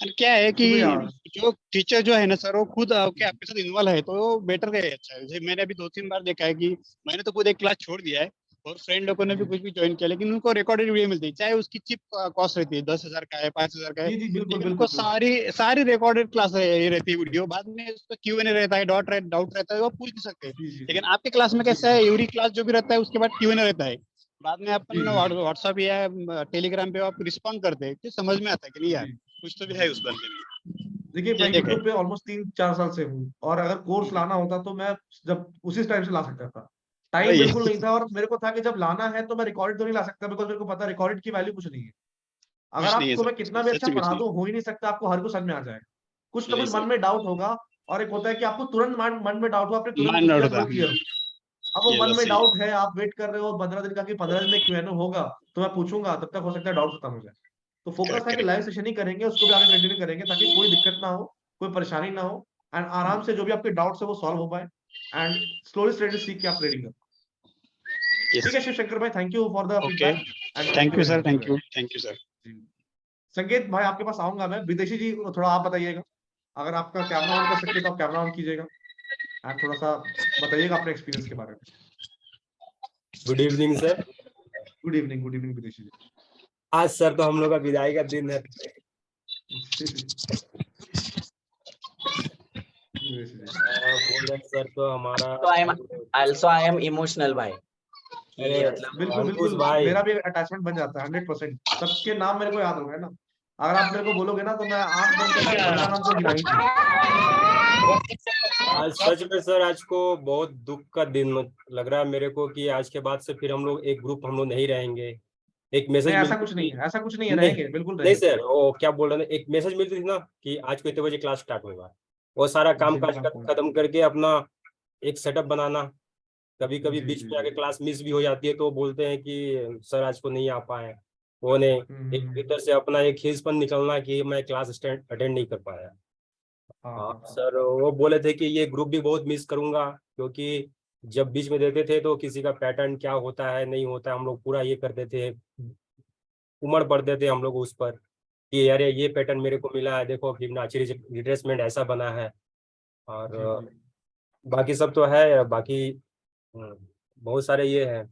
[SPEAKER 8] और क्या है कि
[SPEAKER 1] शुक्रिया।
[SPEAKER 8] जो टीचर जो है ना सर, वो खुद आके आपके साथ इन्वॉल्व है तो बेटर है, अच्छा है। जैसे मैंने अभी 2-3 बार देखा है कि मैंने तो खुद एक क्लास छोड़ दिया है, और फ्रेंड लोगों ने भी
[SPEAKER 1] जी
[SPEAKER 8] कुछ भी ज्वाइन किया, लेकिन उनको रिकॉर्डेड वीडियो मिलती है, चाहे उसकी चिप कॉस्ट रहती है 10,000 का है, 5,000 का है,
[SPEAKER 1] जी जी, बिल्कुल
[SPEAKER 8] लेकिन उनको
[SPEAKER 1] बिल्कुल बिल्कुल।
[SPEAKER 8] सारी सारी रिकॉर्डेड क्लास ये रहती है वीडियो। बाद में उसका Q&A रहता है, डाउट रहता है, वो पूछ नहीं सकते।
[SPEAKER 1] जी जी जी
[SPEAKER 8] लेकिन आपके क्लास में
[SPEAKER 1] जी
[SPEAKER 8] कैसा है, एवरी क्लास जो भी रहता है उसके बाद Q&A रहता है, बाद में
[SPEAKER 1] जी
[SPEAKER 8] अपन
[SPEAKER 1] जी जी
[SPEAKER 8] व्हाट्सअप या टेलीग्राम पे आप रिस्पॉन्ड करते हैं, तो समझ में आता है कि नहीं यार
[SPEAKER 1] जी
[SPEAKER 8] कुछ तो भी है
[SPEAKER 1] जी
[SPEAKER 8] उस
[SPEAKER 1] जी।
[SPEAKER 8] बंदे में।
[SPEAKER 1] देखिए मैं
[SPEAKER 8] ये देखे।
[SPEAKER 1] यूट्यूब पे ऑलमोस्ट 3-4 साल से हूँ, और अगर कोर्स
[SPEAKER 8] हम्म,
[SPEAKER 1] लाना होता तो मैं जब उसी टाइम से ला सकता था। टाइम
[SPEAKER 8] वही
[SPEAKER 1] बिल्कुल
[SPEAKER 8] है।
[SPEAKER 1] नहीं था, और मेरे को था कि जब लाना है तो मैं रिकॉर्डेड तो नहीं ला सकता, बिकॉज मेरे को पता रिकॉर्डेड की वैल्यू कुछ नहीं है। अगर
[SPEAKER 8] कुछ नहीं है
[SPEAKER 1] आपको
[SPEAKER 8] सर,
[SPEAKER 1] मैं
[SPEAKER 8] कुछ
[SPEAKER 1] कितना
[SPEAKER 8] नहीं,
[SPEAKER 1] भी
[SPEAKER 8] सच
[SPEAKER 1] अच्छा
[SPEAKER 8] में कुछ
[SPEAKER 1] पढ़ा
[SPEAKER 8] नहीं।
[SPEAKER 1] दूं, हो ही नहीं सकता आपको हर कुछ समझ में आ जाएगा। कुछ ना
[SPEAKER 8] नहीं
[SPEAKER 1] कुछ मन
[SPEAKER 8] सर,
[SPEAKER 1] में डाउट होगा, और एक होता है कि आपको तुरंत मन में डाउट हुआ आपने तुरंत
[SPEAKER 8] मान
[SPEAKER 1] पूछ लिया,
[SPEAKER 8] उड़ता।
[SPEAKER 1] तुरंत क्लियर। अब वो
[SPEAKER 8] ये
[SPEAKER 1] मन
[SPEAKER 8] बात
[SPEAKER 1] में
[SPEAKER 8] सही है।
[SPEAKER 1] डाउट है, आप वेट कर रहे हो 15 दिन का कि 15 दिन में Q&A होगा, तो मैं पूछूंगा, तब तक हो सकता है डाउट खत्म हो जाए। तो फोकस
[SPEAKER 8] करेक्ट
[SPEAKER 1] था कि
[SPEAKER 8] करेक्ट।
[SPEAKER 1] लाइव सेशन ही करेंगे, उसको भी आगे कंटिन्यू करेंगे, ताकि कोई दिक्कत ना हो, कोई परेशानी ना हो, एंड आराम से जो भी आपके डाउट्स है वो सॉल्व हो पाए, एंड स्लोली स्टडी सीख के आप ट्रेडिंग करो। ठीक
[SPEAKER 8] यस।
[SPEAKER 1] है शिव शंकर भाई, thank you for the
[SPEAKER 8] okay.
[SPEAKER 1] Feedback, and thank
[SPEAKER 8] thank
[SPEAKER 1] you
[SPEAKER 8] you
[SPEAKER 1] very
[SPEAKER 8] sir,
[SPEAKER 1] much for
[SPEAKER 8] thank you,
[SPEAKER 1] your.
[SPEAKER 8] Thank you sir.
[SPEAKER 1] संकेत भाई आपके पास आऊंगा मैं। विदेशी जी थोड़ा आप बताइएगा, अगर आपका कैमरा ऑन कर सकते तो आप कैमरा ऑन कीजिएगा, एंड थोड़ा सा बताइएगा अपने एक्सपीरियंस के बारे में।
[SPEAKER 9] Good evening sir.
[SPEAKER 1] Good evening विदेशी जी।
[SPEAKER 9] आज सर तो हम लोग का विदाई का दिन है।
[SPEAKER 1] विदेशी जी,
[SPEAKER 9] बोल रहे हैं सर तो हमारा
[SPEAKER 7] तो आई एम इमोशनल भाई,
[SPEAKER 9] अरे
[SPEAKER 7] कि मतलब
[SPEAKER 1] बिल्कुल
[SPEAKER 9] अंकुश
[SPEAKER 1] बिल्कुल,
[SPEAKER 9] भाई,
[SPEAKER 1] मेरा भी अटैचमेंट बन जाता है 100%। सबके नाम मेरे को याद हो गए ना। अगर आप मेरे को बोलोगे ना तो मैं 8 10 15 नाम तो गिना ही दूंगा।
[SPEAKER 9] आज सच में सर आज को बहुत दुख का दिन लग रहा है मेरे को कि आज के बाद से फिर हम लोग एक ग्रुप हम लोग नहीं रहेंगे। एक मैसेज
[SPEAKER 1] नहीं, ऐसा
[SPEAKER 9] मिलती
[SPEAKER 1] कुछ नहीं
[SPEAKER 9] थी
[SPEAKER 1] है, ऐसा कुछ नहीं है,
[SPEAKER 9] नहीं
[SPEAKER 1] रहेंगे, बिल्कुल
[SPEAKER 9] नहीं
[SPEAKER 1] रहेंगे।
[SPEAKER 9] सर, वो क्या बोल रहे थे, एक मैसेज मिलती थी ना कि आज को इतने बजे क्लास स्टार्ट होगा, वो सारा काम
[SPEAKER 1] जी, जी,
[SPEAKER 9] काज
[SPEAKER 1] मैं आपको-
[SPEAKER 9] खत्म करके अपना एक सेटअप बनाना। कभी कभी
[SPEAKER 1] जी,
[SPEAKER 9] बीच
[SPEAKER 1] जी,
[SPEAKER 9] में आके
[SPEAKER 1] जी।
[SPEAKER 9] क्लास मिस भी हो जाती है तो बोलते हैं कि सर आज को नहीं आ पाए, वो ने एक
[SPEAKER 1] हम्म,
[SPEAKER 9] भीतर से अपना एक खींचपन निकलना कि मैं क्लास अटेंड नहीं कर पाया।
[SPEAKER 1] हाँ,
[SPEAKER 9] हाँ
[SPEAKER 1] हाँ, हाँ।
[SPEAKER 9] सर, वो बोले थे कि ये ग्रुप भी बहुत मिस करूंगा, क्योंकि जब बीच में देते थे तो किसी का पैटर्न क्या होता है नहीं होता है हम लोग पूरा ये करते थे, उमड़ पड़ते थे हम लोग उस पर कि अरे ये पैटर्न मेरे को मिला है, देखो फिबोनाची रिट्रेसमेंट ऐसा बना है। और
[SPEAKER 1] जी, जी।
[SPEAKER 9] बाकी सब तो है, बाकी बहुत सारे ये है।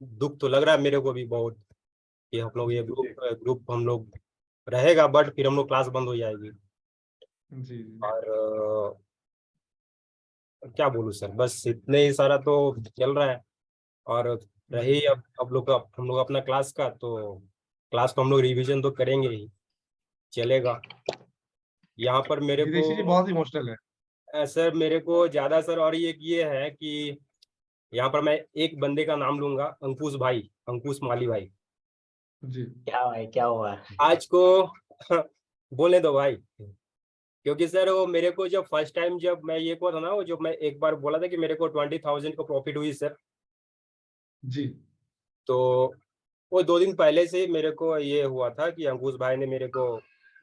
[SPEAKER 9] दुख तो लग रहा है मेरे को भी बहुत कि हम लोग ये ग्रुप ग्रुप हम लोग रहेगा बट फिर हम लोग क्लास बंद हो जाएगी।
[SPEAKER 1] जी, जी।
[SPEAKER 9] और क्या बोलूं सर, बस इतने ही सारा तो चल रहा है। और रही अब लोग हम लोग अपना क्लास का, तो क्लास को हम लोग रिवीजन तो करेंगे ही, चलेगा। यहाँ पर मेरे को
[SPEAKER 1] विदेशी जी बहुत इमोशनल है।
[SPEAKER 9] सर मेरे को ज्यादा सर, और ये है कि यहाँ पर मैं एक बंदे का नाम लूंगा, अंकुश भाई, अंकुश माली भाई।
[SPEAKER 1] जी,
[SPEAKER 7] क्या भाई क्या हुआ?
[SPEAKER 9] आज को बोलने दो भाई, क्योंकि सर वो मेरे को जब फर्स्ट टाइम जब मैं ये को था ना, वो जब मैं एक बार बोला था कि मेरे को 20,000 का प्रॉफिट हुई सर,
[SPEAKER 1] जी,
[SPEAKER 9] तो वो 2 दिन पहले से ही मेरे को ये हुआ था कि अंकुश भाई ने मेरे को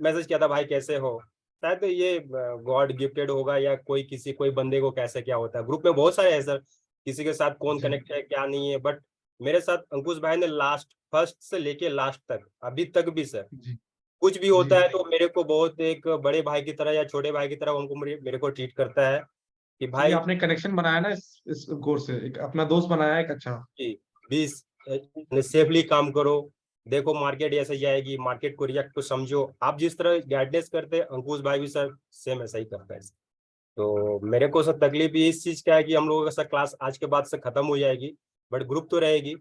[SPEAKER 9] मैसेज किया था, भाई कैसे हो। शायद तो ये गॉड गिफ्टेड होगा या कोई किसी कोई बंदे को कैसे क्या होता है, ग्रुप में बहुत सारे हैं सर, किसी के साथ कौन
[SPEAKER 1] जी,
[SPEAKER 9] कनेक्ट है क्या नहीं है, बट मेरे साथ अंकुश भाई ने लास्ट फर्स्ट से लेके लास्ट तक अभी तक भी सर
[SPEAKER 1] जी,
[SPEAKER 9] कुछ भी
[SPEAKER 1] जी।
[SPEAKER 9] होता है तो मेरे को बहुत एक बड़े भाई की तरह या छोटे भाई की तरह उनको मेरे को ट्रीट करता है कि
[SPEAKER 1] जी,
[SPEAKER 9] भाई
[SPEAKER 1] आपने कनेक्शन बनाया ना इस कोर्स से, एक अपना दोस्त बनाया एक अच्छा।
[SPEAKER 9] भी सेफली काम करो, देखो मार्केट ऐसे जाएगी, मार्केट को रिएक्ट को समझो, आप जिस तरह गाइडेंस करते हैं अंकुश भाई भी सर सेम ऐसा ही करता है। तो मेरे को सर तकलीफ ये इस चीज का है कि हम लोगों का सर क्लास आज के बाद से खत्म हो जाएगी बट ग्रुप तो रहेगी।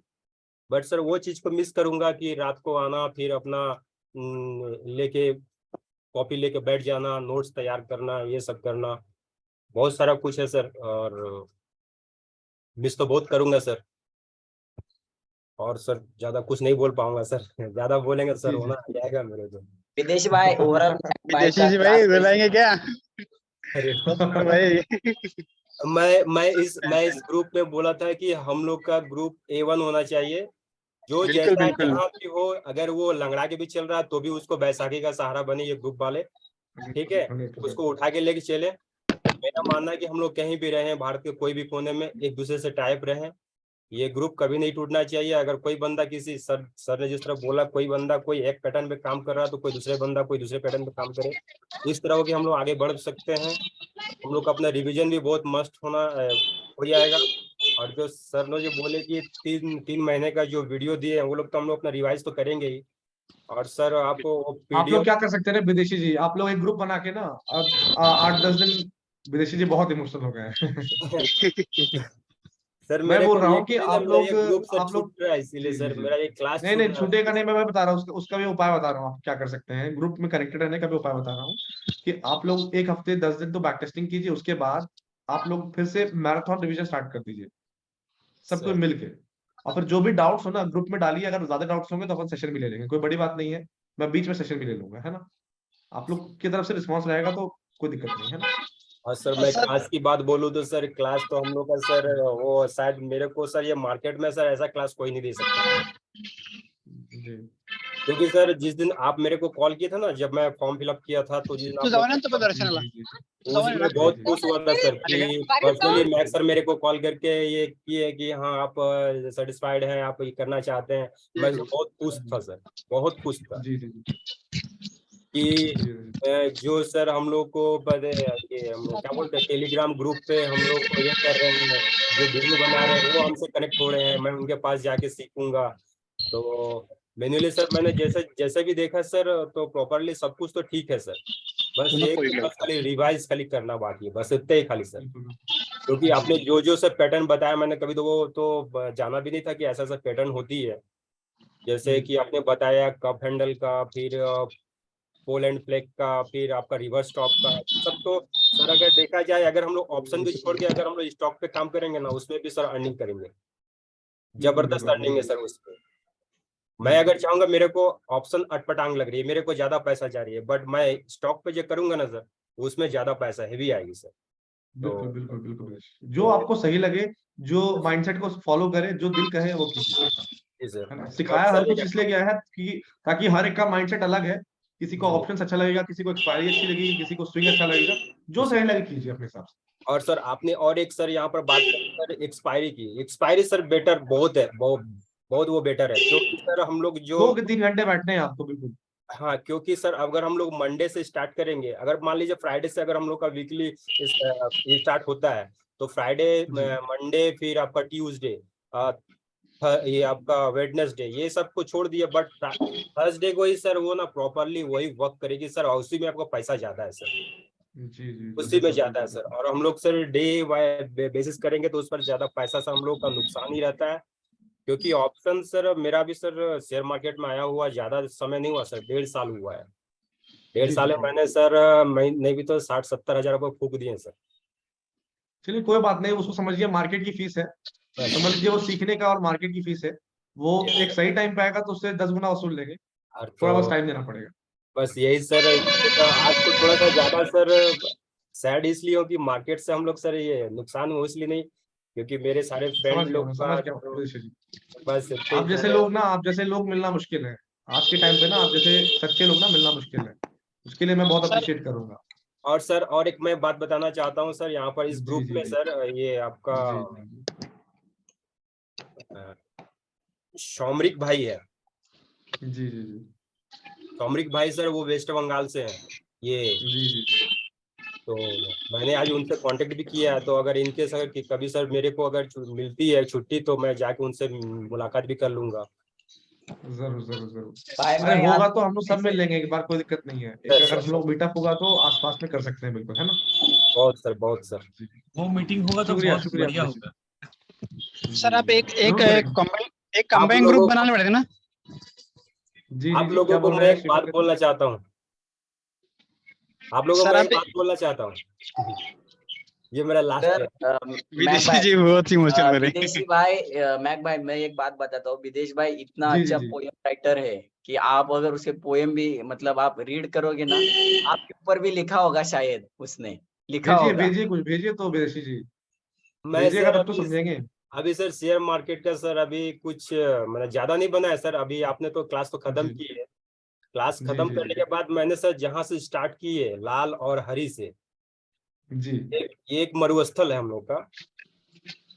[SPEAKER 9] बट सर वो चीज को मिस करूंगा कि रात को आना फिर अपना लेके कॉपी लेके बैठ जाना, नोट्स तैयार करना, ये सब करना, बहुत सारा कुछ है सर, और मिस तो बहुत करूंगा सर। और सर ज्यादा कुछ नहीं बोल पाऊंगा सर, ज्यादा बोलेंगे सर
[SPEAKER 1] जी,
[SPEAKER 9] होना
[SPEAKER 1] जी।
[SPEAKER 9] आ जाएगा मेरे को।
[SPEAKER 7] विदेशी भाई ओवरऑल भाई
[SPEAKER 8] विदेशी
[SPEAKER 7] का
[SPEAKER 8] जी
[SPEAKER 7] क्लास
[SPEAKER 8] भाई रुलाएंगे क्या?
[SPEAKER 9] अरे
[SPEAKER 8] और भाई
[SPEAKER 9] मैं इस ग्रुप में बोला था कि हम लोग का ग्रुप A1 होना चाहिए, जो
[SPEAKER 8] बिल्कुल
[SPEAKER 9] जैसा
[SPEAKER 8] बिल्कुल।
[SPEAKER 9] जहाँ भी हो, अगर वो लंगड़ा के भी चल रहा है तो भी उसको बैसाखी का सहारा बने ये ग्रुप वाले, ठीक है,
[SPEAKER 1] 100%।
[SPEAKER 9] उसको उठा के लेके चले। मेरा मानना है कि हम लोग कहीं भी रहें भारत के कोई भी कोने में एक दूसरे से टाइप रहें, ये ग्रुप कभी नहीं टूटना चाहिए। अगर कोई बंदा किसी सर ने जिस तरह बोला, कोई बंदा कोई एक पैटर्न पे काम कर रहा है तो कोई दूसरे बंदा कोई दूसरे पैटर्न पे काम करे, इस तरह हो कि हम लोग आगे बढ़ सकते हैं। हम लोग का अपना रिवीजन भी बहुत मस्त हो जाएगा। और जो सर ने जो बोले कि 3 महीने का जो वीडियो दिए हैं वो लोग तो हम लोग अपना रिवाइज तो करेंगे ही। और सर आपको
[SPEAKER 1] आप लोग
[SPEAKER 9] पीडीएफ
[SPEAKER 1] क्या कर सकते हैं ना विदेशी जी, आप लोग एक ग्रुप बना के ना, अब 8 10 दिन, विदेशी जी बहुत इमोशनल हो गए हैं।
[SPEAKER 9] सर
[SPEAKER 1] मैं
[SPEAKER 9] मेरे
[SPEAKER 1] बोल
[SPEAKER 9] को
[SPEAKER 1] रहा
[SPEAKER 9] ये
[SPEAKER 1] हूँ कि
[SPEAKER 9] कभी ना
[SPEAKER 1] आप
[SPEAKER 9] मेरा
[SPEAKER 1] लोग
[SPEAKER 9] ये ग्रुप सर
[SPEAKER 1] आप लोग
[SPEAKER 9] छूट रहा है, इसीलिए
[SPEAKER 1] जी, जी,
[SPEAKER 9] सर
[SPEAKER 1] जी।
[SPEAKER 9] मेरा ये क्लास
[SPEAKER 1] नहीं,
[SPEAKER 9] छूट
[SPEAKER 1] नहीं,
[SPEAKER 9] रहा है
[SPEAKER 1] छूटेगा
[SPEAKER 9] इसलिए
[SPEAKER 1] नहीं,
[SPEAKER 9] सर।
[SPEAKER 1] मैं बता रहा हूँ उसका भी उपाय बता रहा हूँ, आप क्या कर सकते हैं ग्रुप में कनेक्टेड रहने का भी उपाय बता रहा हूँ। कि आप लोग एक हफ्ते 10 दिन तो बैक टेस्टिंग कीजिए, उसके बाद आप लोग फिर से मैराथन रिवीजन स्टार्ट कर दीजिए, सब कोई
[SPEAKER 9] सर
[SPEAKER 1] मिलके। और फिर जो भी डाउट्स हो ना ग्रुप में डालिए, अगर ज्यादा डाउट्स होंगे तो अपन सेशन भी ले लेंगे, कोई बड़ी बात नहीं है। मैं बीच में सेशन भी ले लूंगा, है ना। आप लोग की तरफ से रिस्पॉन्स रहेगा तो कोई दिक्कत नहीं है ना।
[SPEAKER 9] और सर मैं क्लास की बात बोलूँ तो सर क्लास तो हम लोग का सर वो शायद मेरे को सर ये मार्केट में सर ऐसा क्लास कोई नहीं दे सकता,
[SPEAKER 1] जी,
[SPEAKER 9] क्योंकि सर जिस दिन आप मेरे को कॉल किए थे ना जब मैं फॉर्म फिलअप किया था तो जिस दिन
[SPEAKER 8] तू
[SPEAKER 9] आप
[SPEAKER 8] जाऊ
[SPEAKER 9] मेरे
[SPEAKER 8] नंतर
[SPEAKER 9] को
[SPEAKER 1] जी,
[SPEAKER 8] प्रदर्शनाला.
[SPEAKER 1] जी, जी,
[SPEAKER 8] तू
[SPEAKER 9] उस
[SPEAKER 8] जाऊ
[SPEAKER 9] दिन
[SPEAKER 8] ना.
[SPEAKER 9] मैं
[SPEAKER 1] जी,
[SPEAKER 9] बहुत
[SPEAKER 1] जी।
[SPEAKER 9] खुश हुआ था सर कि पर्सनली मैक्स सर मेरे को कॉल करके ये किए कि हाँ आप सेटिस्फाइड हैं, आप ये करना चाहते हैं। मैं बहुत खुश था सर, बहुत खुश था
[SPEAKER 1] जी, जी, जी,
[SPEAKER 9] कि
[SPEAKER 1] जी, जी,
[SPEAKER 9] जो सर हम लोग को ये हम लोग क्या बोलते हैं टेलीग्राम ग्रुप पे हम लोग को ये कर रहे हैं, जो वीडियो बना रहे हैं वो हमसे कनेक्ट हो रहे हैं, मैं उनके पास जाके सीखूंगा। तो मैन्युअली सर मैंने जैसे जैसे भी देखा सर तो प्रॉपरली सब कुछ तो ठीक है सर, बस
[SPEAKER 8] पुन्हा
[SPEAKER 9] एक
[SPEAKER 8] पोरीला.
[SPEAKER 9] बस खाली रिवाइज खाली करना बाकी है, बस इतना ही खाली सर।
[SPEAKER 1] बिल्कुल।
[SPEAKER 9] क्योंकि आपने जो जो सर पैटर्न बताया मैंने कभी तो वो तो जाना भी नहीं था कि ऐसा ऐसा पैटर्न होती है। जैसे
[SPEAKER 1] जी।
[SPEAKER 9] कि आपने बताया कप हैंडल का, फिर पोल एंड फ्लैग का, फिर आपका रिवर्स स्टॉप का, सब तो सर अगर देखा जाए, अगर हम लोग ऑप्शन भी छोड़ के अगर हम लोग स्टॉक पे काम करेंगे ना, उसमें भी सर अर्निंग करेंगे,
[SPEAKER 1] बिल्कुल
[SPEAKER 9] जबरदस्त
[SPEAKER 1] बिल्कुल
[SPEAKER 9] अर्निंग है
[SPEAKER 1] बिल्कुल
[SPEAKER 9] सर उसमें। मैं अगर चाहूंगा, मेरे को ऑप्शन अटपटांग लग रही है, मेरे को ज्यादा पैसा जा रही है, बट मैं स्टॉक पे जो करूंगा ना सर, उसमें ज्यादा पैसा हैवी आएगी सर।
[SPEAKER 1] बिल्कुल
[SPEAKER 9] तो
[SPEAKER 1] बिल्कुल बिल्कुल बिल्कुल। जो
[SPEAKER 9] तो
[SPEAKER 1] आपको सही लगे, जो माइंडसेट को फॉलो करे, जो दिल कहे वो कीजिए,
[SPEAKER 9] जी सर।
[SPEAKER 1] है ना।
[SPEAKER 9] बट
[SPEAKER 1] सिखाया हर
[SPEAKER 9] सर
[SPEAKER 1] कुछ इसलिए गया है कि ताकि हर एक का माइंडसेट अलग है। किसी को
[SPEAKER 9] जी
[SPEAKER 1] ऑप्शन अच्छा लगेगा, किसी को एक्सपायरी अच्छी लगेगी, किसी को स्विंग अच्छा लगेगा।
[SPEAKER 9] जी
[SPEAKER 1] जो
[SPEAKER 9] सर।
[SPEAKER 1] सही लगे कीजिए अपने हिसाब से।
[SPEAKER 9] और सर आपने और एक सर यहाँ पर बात करी सर एक्सपायरी की, एक्सपायरी सर बेटर बहुत है, बहुत बहुत वो बेटर है, क्योंकि सर हम लोग जो
[SPEAKER 1] 2 के 3 घंटे बैठने हैं आपको, बिल्कुल।
[SPEAKER 9] हाँ, क्योंकि सर अगर हम लोग मंडे से स्टार्ट करेंगे, अगर मान लीजिए फ्राइडे से अगर हम लोग का वीकली स्टार्ट होता है, तो फ्राइडे,
[SPEAKER 1] जी
[SPEAKER 9] मंडे, फिर आपका ट्यूसडे, ये आपका वेडनेसडे, ये सब को छोड़ दिया, बट थर्सडे को ही सर वो ना प्रॉपरली वही वर्क करेगी सर, और उसी में आपको पैसा ज्यादा है सर,
[SPEAKER 1] जी जी जी
[SPEAKER 9] उसी में
[SPEAKER 1] बिल्कुल
[SPEAKER 9] ज्यादा है
[SPEAKER 1] बिल्कुल
[SPEAKER 9] सर।
[SPEAKER 1] बिल्कुल।
[SPEAKER 9] और हम लोग सर डे वाई बेसिस करेंगे तो उस पर ज्यादा पैसा से हम लोग का नुकसान ही रहता है, क्योंकि ऑप्शन सर मेरा भी सर शेयर मार्केट में आया हुआ ज्यादा समय नहीं हुआ सर, 1.5 साल हुआ है। 1.5 साल
[SPEAKER 1] जी
[SPEAKER 9] में
[SPEAKER 1] जी।
[SPEAKER 9] मैंने सर नहीं भी तो 60-70 हजार रुपये फूक दिए सर।
[SPEAKER 1] चलिए कोई बात नहीं, उसको समझिए मार्केट की फीस है।
[SPEAKER 9] बस
[SPEAKER 1] समझ लीजिए वो सीखने का और मार्केट की फीस है। वो
[SPEAKER 9] यस
[SPEAKER 1] एक
[SPEAKER 9] सर।
[SPEAKER 1] सही टाइम पे आएगा तो उससे 10 गुना वसूल लेंगे।
[SPEAKER 9] और
[SPEAKER 1] थोड़ा बस
[SPEAKER 9] तो
[SPEAKER 1] टाइम देना पड़ेगा।
[SPEAKER 9] बस यही सर, आज तो थोड़ा सा ज्यादा सर सैड इसलिए हो कि मार्केट से हम लोग सर ये नुकसान हो इसलिए नहीं, क्योंकि मेरे सारे फ्रेंड लोग
[SPEAKER 1] समझ
[SPEAKER 9] का
[SPEAKER 1] गया
[SPEAKER 9] तो
[SPEAKER 1] विदेशी जी।
[SPEAKER 9] बस इतने
[SPEAKER 1] आप जैसे
[SPEAKER 9] इधर
[SPEAKER 1] लोग ना, आप जैसे लोग मिलना मुश्किल है। आज के टाइम पे ना, आप जैसे सच्चे लोग ना मिलना मुश्किल है। उसके लिए मैं बहुत
[SPEAKER 8] सर
[SPEAKER 1] अप्रिशिएट करूंगा।
[SPEAKER 9] और सर और एक मैं बात बताना चाहता हूँ सर, यहाँ पर इस
[SPEAKER 1] जी
[SPEAKER 9] ग्रुप
[SPEAKER 1] जी
[SPEAKER 9] में
[SPEAKER 1] जी
[SPEAKER 9] सर ये आपका
[SPEAKER 1] जी जी
[SPEAKER 9] अ, शौमरिक भाई है।
[SPEAKER 1] जी जी जी जी
[SPEAKER 9] शौमरिक भाई सर वो वेस्ट बंगाल से हैं ये।
[SPEAKER 1] जी जी जी।
[SPEAKER 9] तो मैंने आज उनसे कांटेक्ट भी किया है, तो अगर इनके सर कि कभी सर मेरे को अगर मिलती है छुट्टी, तो मैं जाके उनसे मुलाकात भी कर लूंगा।
[SPEAKER 1] जरूर जरूर जरूर।
[SPEAKER 7] भाई
[SPEAKER 1] अरे
[SPEAKER 7] मैं आज
[SPEAKER 1] होगा तो हम लोग सब मिल
[SPEAKER 7] ऐसे
[SPEAKER 1] लेंगे एक बार, कोई दिक्कत नहीं है। एक
[SPEAKER 9] सर
[SPEAKER 1] अगर
[SPEAKER 9] सर
[SPEAKER 1] हम
[SPEAKER 9] सर
[SPEAKER 1] लोग मीटअप होगा तो आसपास में कर सकते हैं, बिल्कुल, है ना।
[SPEAKER 9] बहुत सर, बहुत सर।
[SPEAKER 1] जी।
[SPEAKER 10] वो मीटिंग होगा तो
[SPEAKER 1] शुक्रिया
[SPEAKER 10] बहुत
[SPEAKER 1] शुक्रिया
[SPEAKER 10] बढ़िया
[SPEAKER 1] विदेशी
[SPEAKER 10] होगा।
[SPEAKER 1] जी
[SPEAKER 8] सर
[SPEAKER 1] जी
[SPEAKER 8] आप
[SPEAKER 1] जी।
[SPEAKER 8] एक एक
[SPEAKER 1] जरूर करेंगे।
[SPEAKER 8] एक
[SPEAKER 9] आप
[SPEAKER 8] कंबाइन ग्रुप
[SPEAKER 9] लोगों
[SPEAKER 8] बनाने पड़ेगा ना।
[SPEAKER 1] जी जी
[SPEAKER 9] आप
[SPEAKER 1] जी,
[SPEAKER 9] लोगों
[SPEAKER 1] क्या
[SPEAKER 9] को
[SPEAKER 1] बोल
[SPEAKER 9] मैं
[SPEAKER 1] रहे हैं
[SPEAKER 9] एक
[SPEAKER 1] श्रीफल
[SPEAKER 9] बात
[SPEAKER 1] के?
[SPEAKER 9] बोलना चाहता हूँ, आप लोगों को
[SPEAKER 8] सर
[SPEAKER 9] मैं
[SPEAKER 8] आप
[SPEAKER 9] एक बात बोलना चाहता हूँ। ये मेरा लास्ट
[SPEAKER 7] सर
[SPEAKER 9] है।
[SPEAKER 7] मैक
[SPEAKER 8] विदेशी
[SPEAKER 7] भाई,
[SPEAKER 8] जी बहुत इमोशनल हो रहे
[SPEAKER 7] विदेशी भाई, मैक भाई मैं एक बात बताता हूँ। विदेश भाई इतना
[SPEAKER 1] जी जी
[SPEAKER 7] अच्छा
[SPEAKER 1] जी।
[SPEAKER 7] पोयम राइटर है कि आप अगर उसके पोयम भी मतलब आप रीड करोगे ना, आपके ऊपर भी लिखा होगा, शायद उसने लिखा
[SPEAKER 1] भेजिए
[SPEAKER 7] होगा।
[SPEAKER 1] भेजिए, कुछ भेजिए तो विदेशी जी।
[SPEAKER 9] मैं
[SPEAKER 1] भेजिएगा
[SPEAKER 9] सर
[SPEAKER 1] तब तो समझेंगे।
[SPEAKER 9] अभी सर शेयर मार्केट का सर अभी कुछ मतलब ज्यादा नहीं बना है सर, अभी आपने तो क्लास तो खत्म
[SPEAKER 1] जी
[SPEAKER 9] की है। क्लास
[SPEAKER 1] जी
[SPEAKER 9] खत्म
[SPEAKER 1] जी
[SPEAKER 9] करने
[SPEAKER 1] जी
[SPEAKER 9] के बाद मैंने सर जहां से स्टार्ट की है लाल और हरी से,
[SPEAKER 1] जी
[SPEAKER 9] एक मरुस्थल है हम लोग का,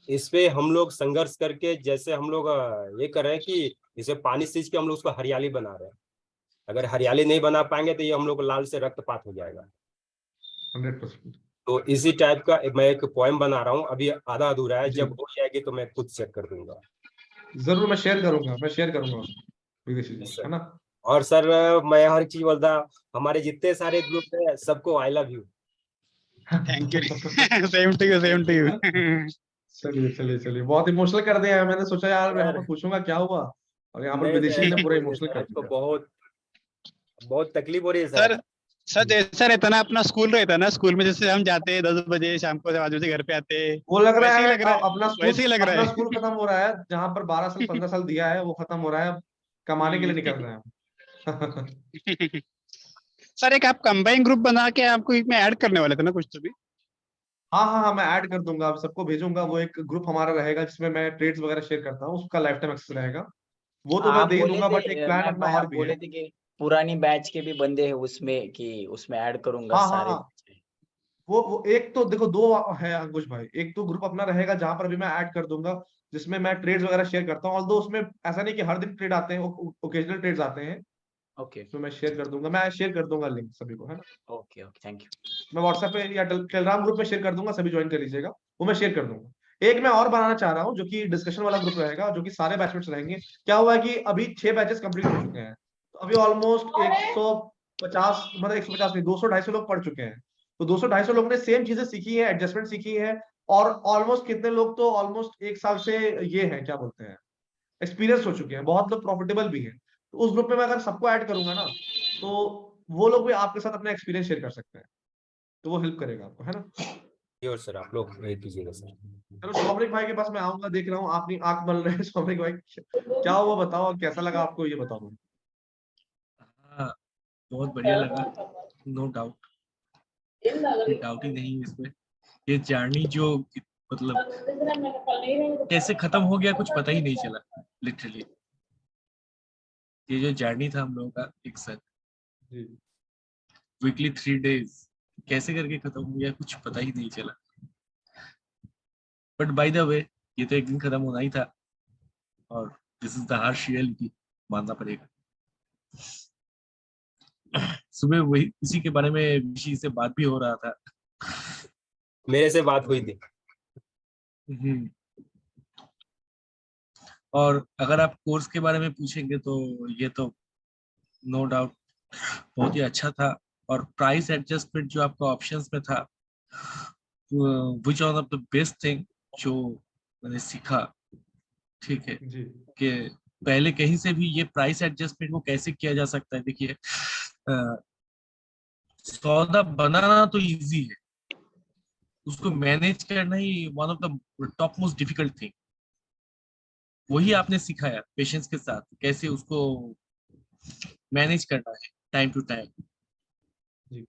[SPEAKER 9] इस पे हम लोग संघर्ष करके जैसे हम लोग ये कर रहे हैं कि इसे पानी सींच के हम लोग उसको हरियाली बना रहे हैं। अगर हरियाली नहीं बना पाएंगे तो ये हम लोग लाल से रक्तपात हो जाएगा।
[SPEAKER 1] 100%।
[SPEAKER 9] तो इसी टाइप का मैं एक पोएम बना रहा हूँ, अभी आधा अधूरा है,
[SPEAKER 1] जी
[SPEAKER 9] जब हो जाएगी तो मैं खुद चेक कर दूंगा।
[SPEAKER 1] जरूर, मैं शेयर करूंगा उसको, विदेशी जी, है
[SPEAKER 9] सर
[SPEAKER 1] ना।
[SPEAKER 9] और सर मैं हर चीज बोलता, हमारे जितने सारे ग्रुप है सबको I love you.
[SPEAKER 8] Thank you. Same to you, same to you.
[SPEAKER 1] चलिए चलिए चलिए, बहुत इमोशनल कर दिया है। मैंने सोचा यार यहाँ
[SPEAKER 9] सर
[SPEAKER 1] पर पूछूंगा क्या हुआ, और यहाँ पर
[SPEAKER 9] नहीं सर
[SPEAKER 1] विदेशी
[SPEAKER 9] ऐसा
[SPEAKER 1] ने पूरा
[SPEAKER 9] कुछ नहीं
[SPEAKER 1] इमोशनल
[SPEAKER 9] सर,
[SPEAKER 1] कर
[SPEAKER 9] हमको
[SPEAKER 1] दिया।
[SPEAKER 9] बहुत बहुत तकलीफ हो रही है
[SPEAKER 8] सर
[SPEAKER 9] सर।
[SPEAKER 8] सर जैसा रहता ना अपना स्कूल रहता ना, स्कूल में जैसे हम जाते हैं 10 बजे शाम को, 5 बजे घर पे आते हैं,
[SPEAKER 1] वो लग रहा
[SPEAKER 8] वैसे ही
[SPEAKER 1] है
[SPEAKER 8] लग रहा है, वैसे ही लग रहा
[SPEAKER 1] अपना
[SPEAKER 8] है।
[SPEAKER 1] स्कूल खत्म हो रहा है, जहाँ पर 12 साल 15 साल दिया है वो खत्म हो रहा है। कमाने के लिए निकल रहे हैं।
[SPEAKER 8] सर एक आप कंबाइन ग्रुप बना के आपको इसमें ऐड करने वाले थे ना कुछ तो भी।
[SPEAKER 1] हाँ हाँ हाँ, मैं ऐड कर दूंगा, आप सबको भेजूंगा। वो एक ग्रुप हमारा रहेगा जिसमें मैं ट्रेड्स वगैरह शेयर करता हूँ, उसका लाइफ टाइम एक्सेस रहेगा। वो तो मैं
[SPEAKER 7] आप
[SPEAKER 1] दे ही
[SPEAKER 7] बोले
[SPEAKER 1] दूंगा, बट एक
[SPEAKER 7] थे
[SPEAKER 1] प्लान
[SPEAKER 7] मैक
[SPEAKER 1] अपना
[SPEAKER 7] भाई,
[SPEAKER 1] और
[SPEAKER 7] आप
[SPEAKER 1] भी है।
[SPEAKER 7] बोले थे कि पुरानी बैच के भी बंदे हैं उसमें, कि उसमें ऐड करूंगा
[SPEAKER 1] हाँ हाँ
[SPEAKER 7] सारे
[SPEAKER 1] हाँ।
[SPEAKER 7] बैच के।
[SPEAKER 1] वो एक तो देखो, दो है अंकुश भाई। एक तो ग्रुप अपना रहेगा जहां पर भी मैं ऐड कर दूंगा, जिसमें मैं ट्रेड्स वगैरह शेयर करता हूँ। ऑल्दो उसमें ऐसा नहीं कि हर दिन ट्रेड आते हैं, ओकेजनल ट्रेड्स आते हैं।
[SPEAKER 7] ओके
[SPEAKER 1] उसमें मैं शेयर कर दूंगा लिंक सभी को, है ना।
[SPEAKER 7] Okay okay, thank you.
[SPEAKER 1] मैं व्हाट्सएप पे या टेलीग्राम ग्रुप पे शेयर कर दूंगा, सभी ज्वाइन कर लीजिएगा। वो मैं शेयर कर दूंगा। एक मैं और बनाना चाह रहा हूँ जो कि डिस्कशन वाला ग्रुप रहेगा, जो कि सारे बैचमेट्स रहेंगे। क्या हुआ है कि अभी 6 बैचेस कंप्लीट हो चुके हैं, तो अभी ऑलमोस्ट 150, मतलब 150 नहीं, 200-250 लोग पढ़ चुके हैं। तो 200-250 लोगों ने सेम चीजें सीखी है, एडजस्टमेंट सीखी है। और ऑलमोस्ट कितने लोग तो ऑलमोस्ट 1 साल से ये है, क्या बोलते हैं, एक्सपीरियंस हो चुके हैं, बहुत लोग प्रॉफिटेबल भी हैं। तो उस ग्रुप में मैं अगर सबको ऐड करूंगा ना, तो वो लोग भी आपके साथ अपना एक्सपीरियंस शेयर कर सकते हैं, तो वो हेल्प करेगा आपको, है ना।
[SPEAKER 9] श्योर सर, आप लोग वेट कीजिएगा सर।
[SPEAKER 1] चलो सौम्रिक भाई के पास मैं आऊंगा, देख रहा हूँ आप नहीं आंख मल रहे हैं। सौम्रिक भाई क्या हुआ बताओ, कैसा लगा आपको, ये बताओ मुझे।
[SPEAKER 10] हाँ, बहुत बढ़िया लगा, नो डाउट, कोई डाउट ही नहीं है इसमें। ये जर्नी जो मतलब कैसे खत्म हो गया कुछ पता ही नहीं चला, लिटरली। ये जो जर्नी था हम लोगों का एक साथ,
[SPEAKER 1] जी
[SPEAKER 10] वीकली 3 डेज, कैसे करके खत्म हो गया कुछ पता ही नहीं चला। बट बाय द वे, ये तो एक दिन खत्म होना ही था, और this is the harsh reality, मानना पड़ेगा। सुबह वही इसी के बारे में ऋषि से बात भी हो रहा था।
[SPEAKER 9] मेरे से बात हुई थी।
[SPEAKER 10] हम्म। और अगर आप कोर्स के बारे में पूछेंगे तो ये तो नो डाउट बहुत ही अच्छा था। और प्राइस एडजस्टमेंट जो आपका ऑप्शंस में था, which one of the best thing जो मैंने सीखा, ठीक है,
[SPEAKER 1] जी
[SPEAKER 10] कि पहले कहीं से भी ये प्राइस एडजस्टमेंट को कैसे किया जा सकता है। देखिए, सौदा बनाना तो इजी है, उसको मैनेज करना ही one of the top most difficult thing. वही आपने सिखाया पेशेंस के साथ, कैसे उसको मैनेज करना है टाइम टू टाइम।
[SPEAKER 1] जी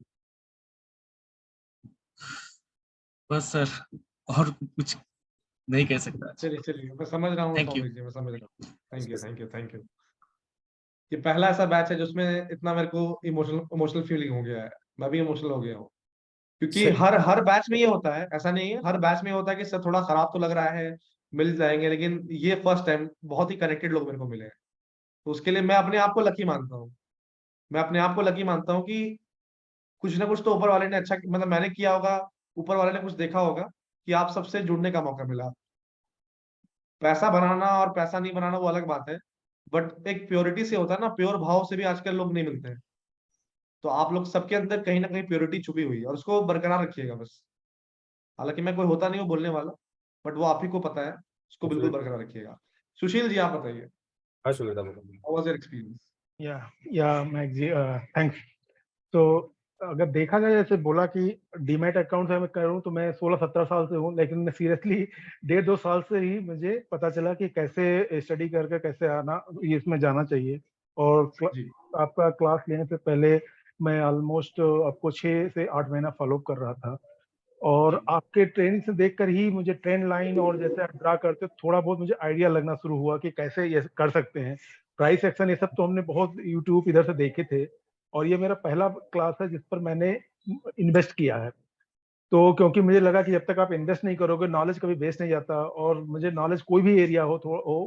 [SPEAKER 10] बस सर, और कुछ नहीं कह सकता।
[SPEAKER 1] चलिए चलिए, मैं समझ रहा हूँ
[SPEAKER 10] थैंक यू।
[SPEAKER 1] सौम्रिक जी, मैं समझ रहा हूँ। Thank you thank you thank you. ये पहला ऐसा बैच है जिसमें इतना मेरे को इमोशनल फीलिंग हो गया है, मैं भी इमोशनल हो गया हूँ। क्योंकि
[SPEAKER 9] सर
[SPEAKER 1] हर बैच में ये होता है, ऐसा नहीं है, हर बैच में होता है कि सर थोड़ा खराब तो लग रहा है, मिल जाएंगे, लेकिन ये फर्स्ट टाइम बहुत ही कनेक्टेड लोग मेरे को मिले हैं। तो उसके लिए मैं अपने आप को लकी मानता हूँ, मैं अपने आप को लकी मानता हूँ कि कुछ ना कुछ तो ऊपर वाले ने अच्छा, मतलब मैंने किया होगा, ऊपर वाले ने कुछ देखा होगा कि आप सबसे जुड़ने का मौका मिला। पैसा बनाना और पैसा नहीं बनाना वो अलग बात है, बट एक प्योरिटी से होता है ना, प्योर भाव से भी आजकल लोग नहीं मिलते हैं। तो आप लोग सबके अंदर कहीं ना कहीं प्योरिटी छुपी हुई है, और उसको बरकरार रखिएगा बस। हालांकि मैं कोई होता नहीं हूँ बोलने वाला, बट वो आप ही को पता है, उसको बिल्कुल बरकरार रखिएगा। सुशील जी आप बताइए,
[SPEAKER 9] हाँ सुविधा बोलो।
[SPEAKER 1] How was your experience.
[SPEAKER 11] या मैक्स जी, थैंक्स। तो अगर देखा जाए, जैसे बोला कि डीमैट अकाउंट से मैं कर रहा हूँ, तो मैं 16-17 साल से हूँ, लेकिन मैं सीरियसली 1.5-2 साल से ही मुझे पता चला कि कैसे स्टडी करके कैसे आना, ये इसमें जाना चाहिए। और
[SPEAKER 1] जी
[SPEAKER 11] आपका क्लास लेने से पहले मैं ऑलमोस्ट आपको 6 से 8 महीना फॉलो कर रहा था, और आपके ट्रेनिंग से देखकर ही मुझे ट्रेंड लाइन और जैसे आप ड्रा करते हो, थोड़ा बहुत मुझे आइडिया लगना शुरू हुआ कि कैसे ये कर सकते हैं। प्राइस एक्शन ये सब तो हमने बहुत यूट्यूब इधर से देखे थे, और ये मेरा पहला क्लास है जिस पर मैंने इन्वेस्ट किया है। तो क्योंकि मुझे लगा कि जब तक आप इन्वेस्ट नहीं करोगे, नॉलेज कभी वेस्ट नहीं जाता, और मुझे नॉलेज कोई भी एरिया हो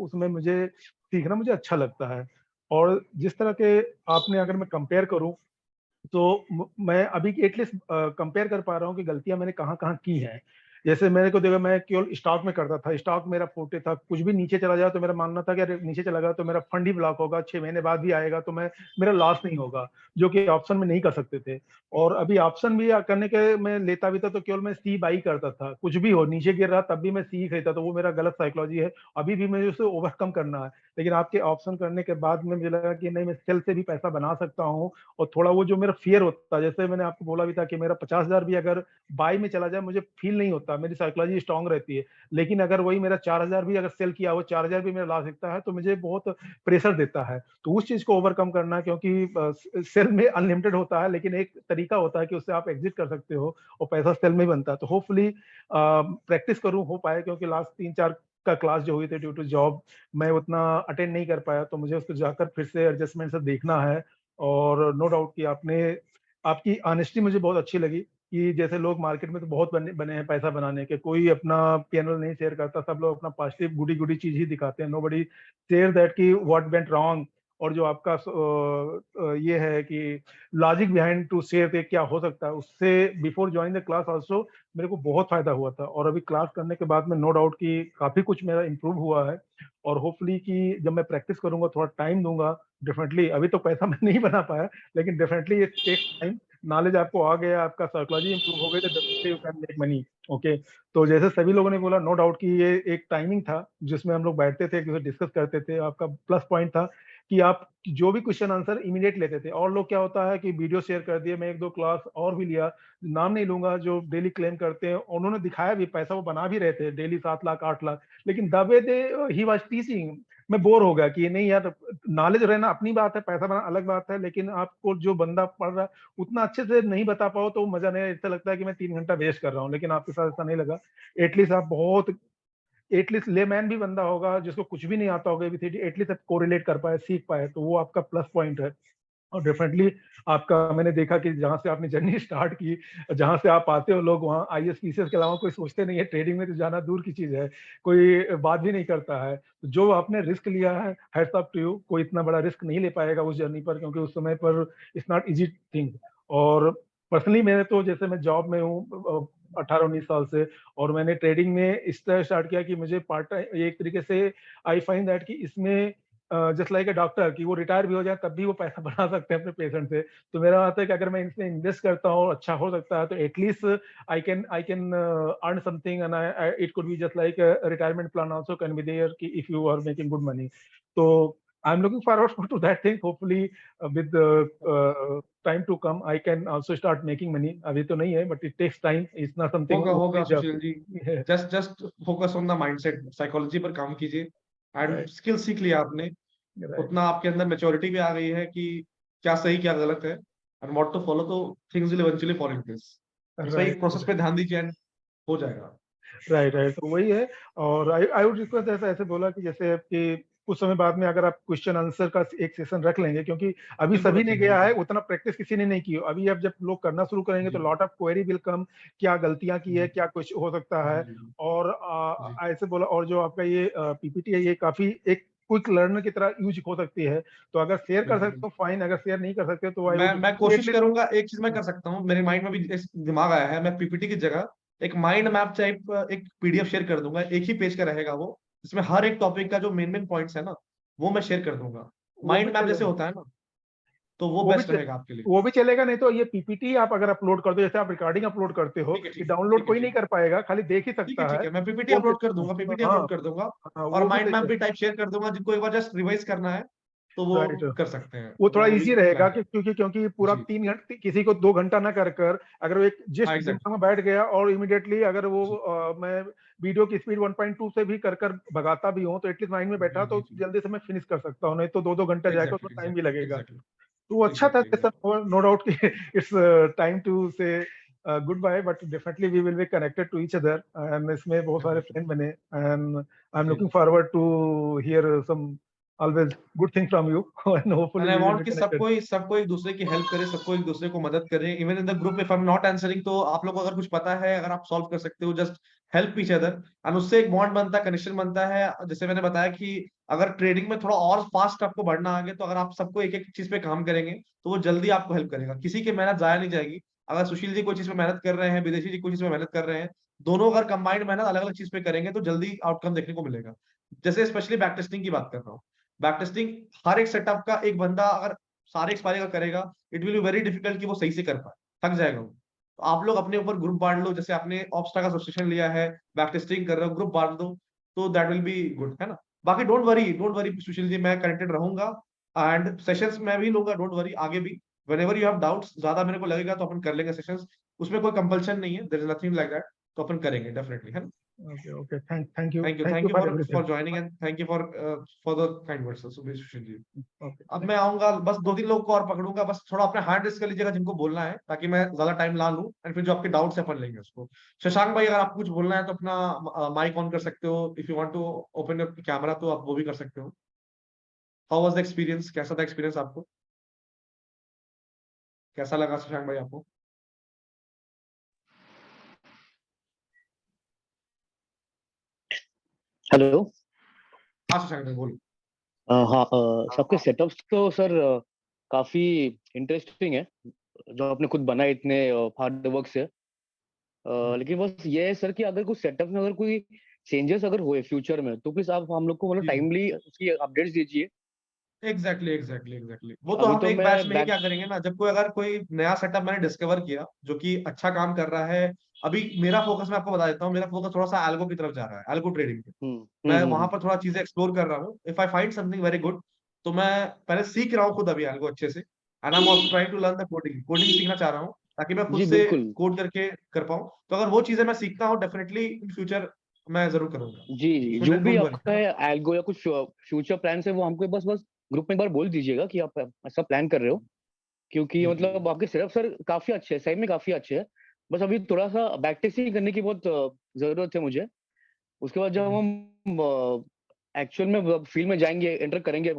[SPEAKER 11] उसमें मुझे सीखना मुझे अच्छा लगता है। और जिस तरह के आपने, अगर मैं कंपेयर करूं, तो मैं अभी एटलीस्ट कंपेयर कर पा रहा हूँ कि गलतियां मैंने कहाँ कहाँ की हैं। जैसे मेरे को देखो, मैं केवल स्टॉक में करता था, स्टॉक मेरा फोर्टे था, कुछ भी नीचे चला जाए तो मेरा मानना था कि अरे नीचे चला गया तो मेरा फंड ही ब्लॉक होगा, 6 महीने बाद भी आएगा तो मेरा लॉस नहीं होगा, जो कि ऑप्शन में नहीं कर सकते थे। और अभी ऑप्शन भी करने के मैं लेता भी था तो केवल मैं सी बाई करता था, कुछ भी हो नीचे गिर रहा तब भी मैं सी खरीदता, तो वो मेरा गलत साइकोलॉजी है। अभी भी मुझे उसे ओवरकम करना है, लेकिन आपके ऑप्शन करने के बाद में मुझे लगा कि नहीं, मैं सेल से भी पैसा बना सकता हूँ। और थोड़ा वो जो मेरा फियर होता है, जैसे मैंने आपको बोला भी था कि मेरा 50,000 भी अगर बाई में चला जाए मुझे फील नहीं होता, मेरी साइकोलॉजी स्ट्रांग रहती है। लेकिन अगर वही मेरा 4,000 भी अगर सेल किया, वो 4,000 भी मेरा लॉस दिखता है तो मुझे बहुत प्रेशर देता है। तो उस चीज को ओवरकम करना, क्योंकि सेल में अनलिमिटेड होता है, लेकिन एक तरीका होता है कि उससे आप एग्जिट कर सकते हो और पैसा सेल में बनता है। तो होपफुली प्रैक्टिस करूं, हो पाए, क्योंकि लास्ट 3-4 का क्लास जो हुई थी ड्यू टू जॉब मैं उतना अटेंड नहीं कर पाया, तो मुझे उसको जाकर फिर से एडजस्टमेंट से देखना है। और नो डाउट कि आपकी ऑनेस्टी मुझे बहुत अच्छी लगी, कि जैसे लोग मार्केट में तो बहुत बने हैं पैसा बनाने के, कोई अपना पैनल नहीं शेयर करता, सब लोग अपना पॉजिटिव गुडी गुडी चीज ही दिखाते हैं, नोबडी शेयर दैट कि व्हाट वेंट रॉन्ग। और जो आपका ये है कि लॉजिक बिहाइंड टू शेयर के क्या हो सकता है, उससे before joining the class also मेरे को बहुत फायदा हुआ था। और अभी क्लास करने के बाद में नो डाउट कि काफी कुछ मेरा इंप्रूव हुआ है। और होपफुली कि जब मैं प्रैक्टिस करूंगा, थोड़ा टाइम दूंगा, डेफिनेटली, अभी तो पैसा मैं नहीं बना पाया, लेकिन definitely it takes time, knowledge आपको आ गया, आपका साइकोलॉजी इंप्रूव हो गई, तो definitely you can make money. Okay, तो जैसे सभी लोगों ने बोला, नो डाउट कि ये एक टाइमिंग था जिसमें हम लोग बैठते थे, डिस्कस करते थे। आपका प्लस पॉइंट था कि आप जो भी क्वेश्चन आंसर इमीडिएट लेते थे। और लोग क्या होता है कि वीडियो शेयर कर दिए, मैं 1-2 क्लास और भी लिया, नाम नहीं लूंगा, जो डेली क्लेम करते हैं, उन्होंने दिखाया भी, पैसा वो बना भी रहे थे डेली 7 लाख 8 लाख, लेकिन the way they he was teaching, मैं बोर हो गया कि नहीं यार, नॉलेज रहना अपनी बात है, पैसा बनाना अलग बात है, लेकिन आपको जो बंदा पढ़ रहा है उतना अच्छे से नहीं बता पाओ तो मजा नहीं। ऐसा लगता है कि मैं 3 घंटा वेस्ट कर रहा हूँ, लेकिन आपके साथ ऐसा नहीं लगा। एटलीस्ट आप बहुत, एटलीस्ट लेमैन भी बंदा होगा जिसको कुछ भी नहीं आता होगा एबीसीडी, एटलीस्ट आप कोरिलेट कर पाए, सीख पाए, तो वो आपका प्लस पॉइंट है। और डेफिनेटली आपका, मैंने देखा कि जहां से आपने जर्नी स्टार्ट की, जहां से आप आते हो, लोग वहां आईएएस पीसीएस के अलावा कोई सोचते नहीं है, ट्रेडिंग में तो जाना दूर की चीज है, कोई बात भी नहीं करता है। तो जो आपने रिस्क लिया है, हैट्स ऑफ टू यू। कोई इतना बड़ा रिस्क नहीं ले पाएगा उस जर्नी पर, क्योंकि उस समय पर इट्स नॉट इजी थिंग। और पर्सनली मैंने तो, जैसे मैं जॉब में हूँ 18-19 साल से, और मैंने ट्रेडिंग में इस तरह स्टार्ट किया कि मुझे पार्ट टाइम, एक तरीके से आई फाइंड दैट कि इसमें जस्ट लाइक अ डॉक्टर, कि वो रिटायर भी हो जाए तब भी वो पैसा बना सकते हैं अपने पेशेंट से। तो मेरा बात है कि अगर मैं इसमें इन्वेस्ट करता हूँ, अच्छा हो सकता है, तो at least I can earn something, and it could be just like retirement plan also can be there, कि if you are making good money. तो I am looking forward to that thing. Hopefully with time to come I can also start making money. अभी तो नहीं है, but it takes time, it's not something.
[SPEAKER 1] होगा होगा Sushil ji, just focus on the mindset, psychology पर काम कीजिए, and skill सीख लिया आपने, उतना आपके अंदर मैच्योरिटी भी आ गई है कि क्या सही क्या गलत है, एंड व्हाट टू फॉलो, तो things will eventually fall in place. बस वही प्रोसेस पे ध्यान दीजिए एंड हो जाएगा।
[SPEAKER 11] राइट, तो वही है। और आई वुड रिक्वेस्ट, ऐसा ऐसे बोला कि जैसे कि कुछ समय बाद में अगर आप क्वेश्चन आंसर का एक सेशन रख लेंगे, क्योंकि अभी
[SPEAKER 1] बिल्कुल
[SPEAKER 11] सभी ने
[SPEAKER 1] रखेंगे,
[SPEAKER 11] गया है,
[SPEAKER 1] बिल्कुल।
[SPEAKER 11] उतना प्रैक्टिस किसी ने नहीं की। अभी अब जब लोग करना शुरू करेंगे तो
[SPEAKER 1] जी।
[SPEAKER 11] Lot of query will come, क्या गलतियां की है, क्या कुछ हो सकता है।
[SPEAKER 1] जी, जी,
[SPEAKER 11] और
[SPEAKER 1] जी।
[SPEAKER 11] ऐसे बोला, और जो आपका ये पीपीटी है, ये काफी एक क्विक लर्नर की तरह यूज हो सकती है। तो अगर शेयर कर
[SPEAKER 1] बिल्कुल,
[SPEAKER 11] सकते
[SPEAKER 1] बिल्कुल।
[SPEAKER 11] हो फाइन, अगर शेयर नहीं कर सकते तो आई वुड
[SPEAKER 1] मैं कोशिश
[SPEAKER 11] एटलीस्ट।
[SPEAKER 1] करूंगा, एक चीज मैं कर सकता हूँ, मेरे माइंड में भी दिमाग आया है, मैं पीपीटी की जगह एक माइंड मैप टाइप एक पीडीएफ शेयर कर दूंगा, एक ही पेज का रहेगा वो, इसमें हर एक टॉपिक का जो मेन मेन पॉइंट्स है ना, वो मैं शेयर कर दूंगा,
[SPEAKER 11] वो भी
[SPEAKER 1] माइंड मैप जैसे
[SPEAKER 11] चलेगा,
[SPEAKER 1] होता है ना, तो वो
[SPEAKER 11] वो भी
[SPEAKER 1] बेस्ट रहेगा आपके लिए।
[SPEAKER 11] वो भी चलेगा। नहीं तो ये पीपीटी आप अगर अपलोड कर दो, जैसे आप रिकॉर्डिंग अपलोड करते हो,
[SPEAKER 1] ठीक है,
[SPEAKER 11] ये
[SPEAKER 1] ठीक है,
[SPEAKER 11] डाउनलोड
[SPEAKER 1] ठीक है,
[SPEAKER 11] कोई नहीं कर पाएगा, खाली देख ही
[SPEAKER 1] ठीक है,
[SPEAKER 11] सकता
[SPEAKER 1] ठीक
[SPEAKER 11] है।
[SPEAKER 1] है, मैं पीपीटी
[SPEAKER 11] वो भी,
[SPEAKER 1] अपलोड कर दूंगा, पीपीटी
[SPEAKER 11] हाँ,
[SPEAKER 1] अपलोड कर दूंगा,
[SPEAKER 11] हाँ,
[SPEAKER 1] और
[SPEAKER 11] वो भी
[SPEAKER 1] माइंड
[SPEAKER 11] सही
[SPEAKER 1] मैप
[SPEAKER 11] है।
[SPEAKER 1] भी टाइप शेयर कर दूंगा, जिनको एक बार जस्ट रिवाइज करना है तो वो
[SPEAKER 11] राइट,
[SPEAKER 1] कर सकते हैं,
[SPEAKER 11] वो थोड़ा
[SPEAKER 1] वो भी
[SPEAKER 11] इजी रहेगा
[SPEAKER 1] प्लान है।
[SPEAKER 11] क्योंकि पूरा
[SPEAKER 1] जी,
[SPEAKER 11] 3 घंटे, किसी को 2 घंटा ना कर कर, अगर वो एक
[SPEAKER 1] हाँ,
[SPEAKER 11] जस्ट
[SPEAKER 1] एग्जैक्टली।
[SPEAKER 11] दिमाग में बैठ गया, और इमिडिएटली अगर वो
[SPEAKER 1] जी,
[SPEAKER 11] मैं वीडियो की स्पीड 1.2 से भी कर भगाता भी हूँ, तो एटलीस्ट माइंड में बैठा
[SPEAKER 1] जी,
[SPEAKER 11] तो
[SPEAKER 1] जी, जी,
[SPEAKER 11] जल्दी से मैं फिनिश कर सकता हूँ। नहीं तो 2-2 घंटा जाएगा, उसमें
[SPEAKER 1] एग्जैक्टली,
[SPEAKER 11] टाइम भी
[SPEAKER 1] एग्जैक्टली,
[SPEAKER 11] लगेगा।
[SPEAKER 1] एग्जैक्टली,
[SPEAKER 11] तो वो अच्छा था
[SPEAKER 1] एग्जैक्टली,
[SPEAKER 11] सर, नो डाउट कि it's time to say good bye, but definitely we will be connected to each other, and इसमें बहुत सारे
[SPEAKER 1] डेफिनेटली।
[SPEAKER 11] फ्रेंड बने, एंड आई एम
[SPEAKER 1] जी,
[SPEAKER 11] looking forward to hear some always good thing from you, and hopefully
[SPEAKER 1] and I
[SPEAKER 11] we will
[SPEAKER 1] want
[SPEAKER 11] be
[SPEAKER 1] कि
[SPEAKER 11] connected.
[SPEAKER 1] सबको एक दूसरे की हेल्प करे, सबको एक दूसरे को मदद करे, even in the group if I am not answering, तो आप लोग को अगर कुछ पता है, अगर आप सॉल्व कर सकते हो, just help each other, and उससे एक बॉन्ड बनता है, कनेक्शन बनता है। जैसे मैंने बताया कि अगर ट्रेडिंग में थोड़ा और फास्ट आपको बढ़ना आगे, तो अगर आप सबको एक एक चीज पे काम करेंगे तो वो जल्दी आपको हेल्प करेगा, किसी की मेहनत जाया नहीं जाएगी। अगर सुशील जी कोई चीज पे मेहनत कर रहे हैं, विदेशी जी कोई चीज पे मेहनत कर रहे हैं, दोनों अगर कंबाइंड मेहनत अलग अलग चीज पे करेंगे तो जल्दी आउटकम देखने को मिलेगा। जैसे स्पेशली बैक टेस्टिंग की बात कर रहा हूँ, बैक टेस्टिंग हर एक सेटअप का एक बंदा अगर सारे एक्सपायरी का करेगा, it will be very difficult कि वो सही से कर पाए, थक जाएगा वो। तो आप लोग अपने ऊपर ग्रुप बांट लो, जैसे आपने ऑप्सटा का सब्सक्रिप्शन लिया है, बैक टेस्टिंग कर रहे हो, ग्रुप बांट दो, तो दैट विल बी गुड, है ना। बाकी डोंट वरी सुशील जी, मैं कनेक्टेड रहूंगा, एंड सेशंस मैं भी लूंगा, डोंट वरी, आगे भी व्हेनेवर यू हैव डाउट्स, ज्यादा मेरे को लगेगा तो अपन कर लेंगे सेशंस, उसमें कोई कंपल्शन नहीं है, there is nothing like that, तो अपन करेंगे डेफिनेटली, है ना।
[SPEAKER 11] Okay, okay. Thank you.
[SPEAKER 1] Thank
[SPEAKER 11] Thank
[SPEAKER 1] you
[SPEAKER 11] you for
[SPEAKER 1] for
[SPEAKER 11] everything.
[SPEAKER 1] Joining, and thank you for the kind words Sushil ji.
[SPEAKER 11] Okay.
[SPEAKER 1] अब मैं आऊंगा, बस 2-3 लोग को और पकड़ूंगा, बस थोड़ा अपने हैंड रेस कर लीजिएगा जिनको बोलना है, ताकि मैं ज्यादा टाइम ना लूं, एंड फिर जो आपके डाउट्स है अपन लेंगे उसको। शशांक भाई, अगर आपको कुछ बोलना है तो अपना माइक ऑन कर सकते हो, if you want to open your camera तो आप वो भी कर सकते हो। हाउ वाज द एक्सपीरियंस, कैसा था एक्सपीरियंस आपको, कैसा लगा शशांक भाई आपको?
[SPEAKER 12] हेलो।
[SPEAKER 1] हाँ शशांक भाई बोलो।
[SPEAKER 12] हाँ, सबके सेटअप्स तो सर काफी इंटरेस्टिंग है, जो आपने खुद बनाए इतने हार्ड वर्क से। लेकिन बस ये है सर कि अगर कुछ सेटअप में अगर कोई चेंजेस अगर हुए फ्यूचर में, तो प्लीज आप हम लोग को मतलब
[SPEAKER 1] जी
[SPEAKER 12] टाइमली उसकी अपडेट्स दीजिए,
[SPEAKER 1] एग्जैक्टली वो तो
[SPEAKER 12] अभी
[SPEAKER 1] हम
[SPEAKER 12] तो
[SPEAKER 1] एक
[SPEAKER 12] मैं
[SPEAKER 1] बैच में ही
[SPEAKER 12] बैक
[SPEAKER 1] क्या करेंगे ना, जब कोई अगर कोई नया सेटअप मैंने डिस्कवर किया जो कि अच्छा काम कर रहा है, अभी मेरा फोकस मैं आपको बता देता हूँ, मेरा फोकस थोड़ा सा एल्गो की तरफ जा रहा है, एल्गो ट्रेडिंग पे। मैं वहां पर थोड़ा चीजें एक्सप्लोर कर रहा हूँ। If I find something very good, तो मैं पहले सीख रहा हूँ खुद अभी एल्गो अच्छे से, and I am also trying to learn the coding सीखना चाह रहा हूँ, ताकि मैं खुद
[SPEAKER 12] जी
[SPEAKER 1] से
[SPEAKER 12] बिल्कुल।
[SPEAKER 1] कोड करके कर पाऊँ। तो अगर वो चीजें मैं सीखता हूँ, डेफिनेटली इन फ्यूचर मैं जरूर करूंगा।
[SPEAKER 12] जी जी,
[SPEAKER 1] सो
[SPEAKER 12] जो भी
[SPEAKER 1] डोंट
[SPEAKER 12] आपका
[SPEAKER 1] वरी।
[SPEAKER 12] है एल्गो या कुछ फ्यूचर प्लान है वो हमको बस बस ग्रुप में एक बार बोल दीजिएगा कि आप ऐसा प्लान कर रहे हो, क्योंकि
[SPEAKER 1] जी जी
[SPEAKER 12] मतलब आपके सेटअप सर काफी अच्छे हैं, सही में काफी अच्छे हैं। बस अभी थोड़ा सा बैक टेस्टिंग करने की बहुत जरूरत है मुझे। उसके बाद जब
[SPEAKER 1] जी
[SPEAKER 12] हम एक्चुअल में फील्ड में जाएंगे, एंटर करेंगे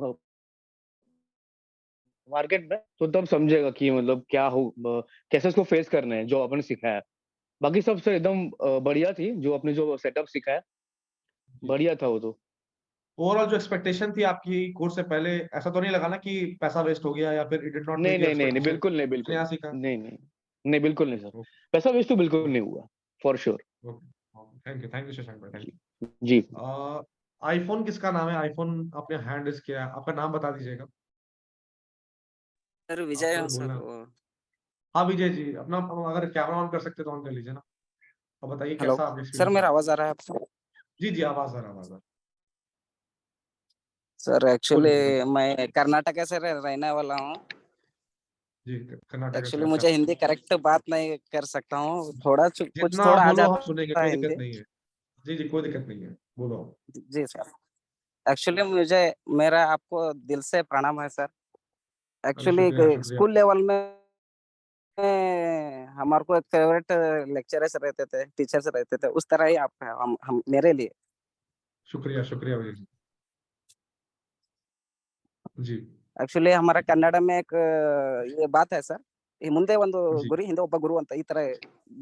[SPEAKER 12] मार्केट में, तो तब समझेगा कि मतलब क्या हो, कैसे उसको फेस करना है जो आपने सिखाया है। बाकी सब सर एकदम बढ़िया थी, जो आपने जो सेटअप सिखाया
[SPEAKER 1] जी।
[SPEAKER 12] बढ़िया था वो तो।
[SPEAKER 1] ओवरऑल जो एक्सपेक्टेशन थी आपकी कोर्स से पहले, ऐसा तो नहीं लगा ना कि पैसा वेस्ट हो गया या फिर इट डिड नॉट
[SPEAKER 12] नहीं
[SPEAKER 1] मीट योर
[SPEAKER 12] नहीं नहीं नहीं,
[SPEAKER 1] एक्सपेक्टेशन?
[SPEAKER 12] बिल्कुल नहीं,
[SPEAKER 1] आपने
[SPEAKER 12] बिल्कुल
[SPEAKER 1] यहाँ सीखा।
[SPEAKER 12] नहीं नहीं नहीं, बिल्कुल नहीं सर।
[SPEAKER 1] ओके
[SPEAKER 12] पैसा वेस्ट तो बिल्कुल नहीं हुआ, for sure.
[SPEAKER 1] Thank you Shashank भाई, थैंक
[SPEAKER 12] जी
[SPEAKER 1] यू। आईफोन किसका नाम है? आईफोन आपने हैंड रेज किया है, आपका नाम बता दीजिएगा।
[SPEAKER 13] सर विजय
[SPEAKER 1] आपको
[SPEAKER 13] हूँ
[SPEAKER 1] भी
[SPEAKER 13] सर
[SPEAKER 1] बोलना है।
[SPEAKER 13] वो।
[SPEAKER 1] हाँ विजय जी, अपना अगर कैमरा ऑन कर सकते तो ऑन कर लीजिए ना। अब बताइए
[SPEAKER 13] हेलो
[SPEAKER 1] कैसा आपका
[SPEAKER 13] सर,
[SPEAKER 1] एक्सपीरियंस
[SPEAKER 13] मेरा
[SPEAKER 1] रहा?
[SPEAKER 13] आवाज आ रहा है आपको?
[SPEAKER 1] जी जी, आवाज आ रहा, आवाज आ रहा।
[SPEAKER 13] सर एक्चुअली
[SPEAKER 1] बोलिए बोलिए।
[SPEAKER 13] मैं कर्नाटक से रहने वाला हूँ।
[SPEAKER 1] जी, कर्नाटक से,
[SPEAKER 13] एक्चुअली
[SPEAKER 1] अच्छा।
[SPEAKER 13] मुझे हिंदी करेक्ट बात नहीं कर सकता हूँ, थोड़ा कुछ
[SPEAKER 1] जितना आप
[SPEAKER 13] थोड़ा आ
[SPEAKER 1] बोलो हम सुनेंगे,
[SPEAKER 13] जाता
[SPEAKER 1] कोई
[SPEAKER 13] है
[SPEAKER 1] दिक्कत
[SPEAKER 13] हिंदी।
[SPEAKER 1] नहीं है। जी जी, कोई दिक्कत नहीं है, बोलो आप।
[SPEAKER 13] जी सर। एक्चुअली मुझे मेरा आपको दिल से प्रणाम है सर।
[SPEAKER 1] अरे
[SPEAKER 13] एक्चुअली
[SPEAKER 1] शुक्रिया शुक्रिया।
[SPEAKER 13] स्कूल लेवल में हमारे को एक फेवरेट लेक्चरर्स रहते थे, टीचर्स रहते थे, उस तरह ही आप हैं हम मेरे लिए।
[SPEAKER 1] शुक्रिया शुक्रिया भैया जी। जी
[SPEAKER 13] ಆಕ್ಚುಲಿ हमारा ಕನ್ನಡ में एक ये बात है सर, ಈ ಮುಂದೆ ಒಂದು
[SPEAKER 1] जी
[SPEAKER 13] ಗುರು ಹಿಂದೆ ಒಬ್ಬ ಗುರು ಅಂತ ಈ ತರ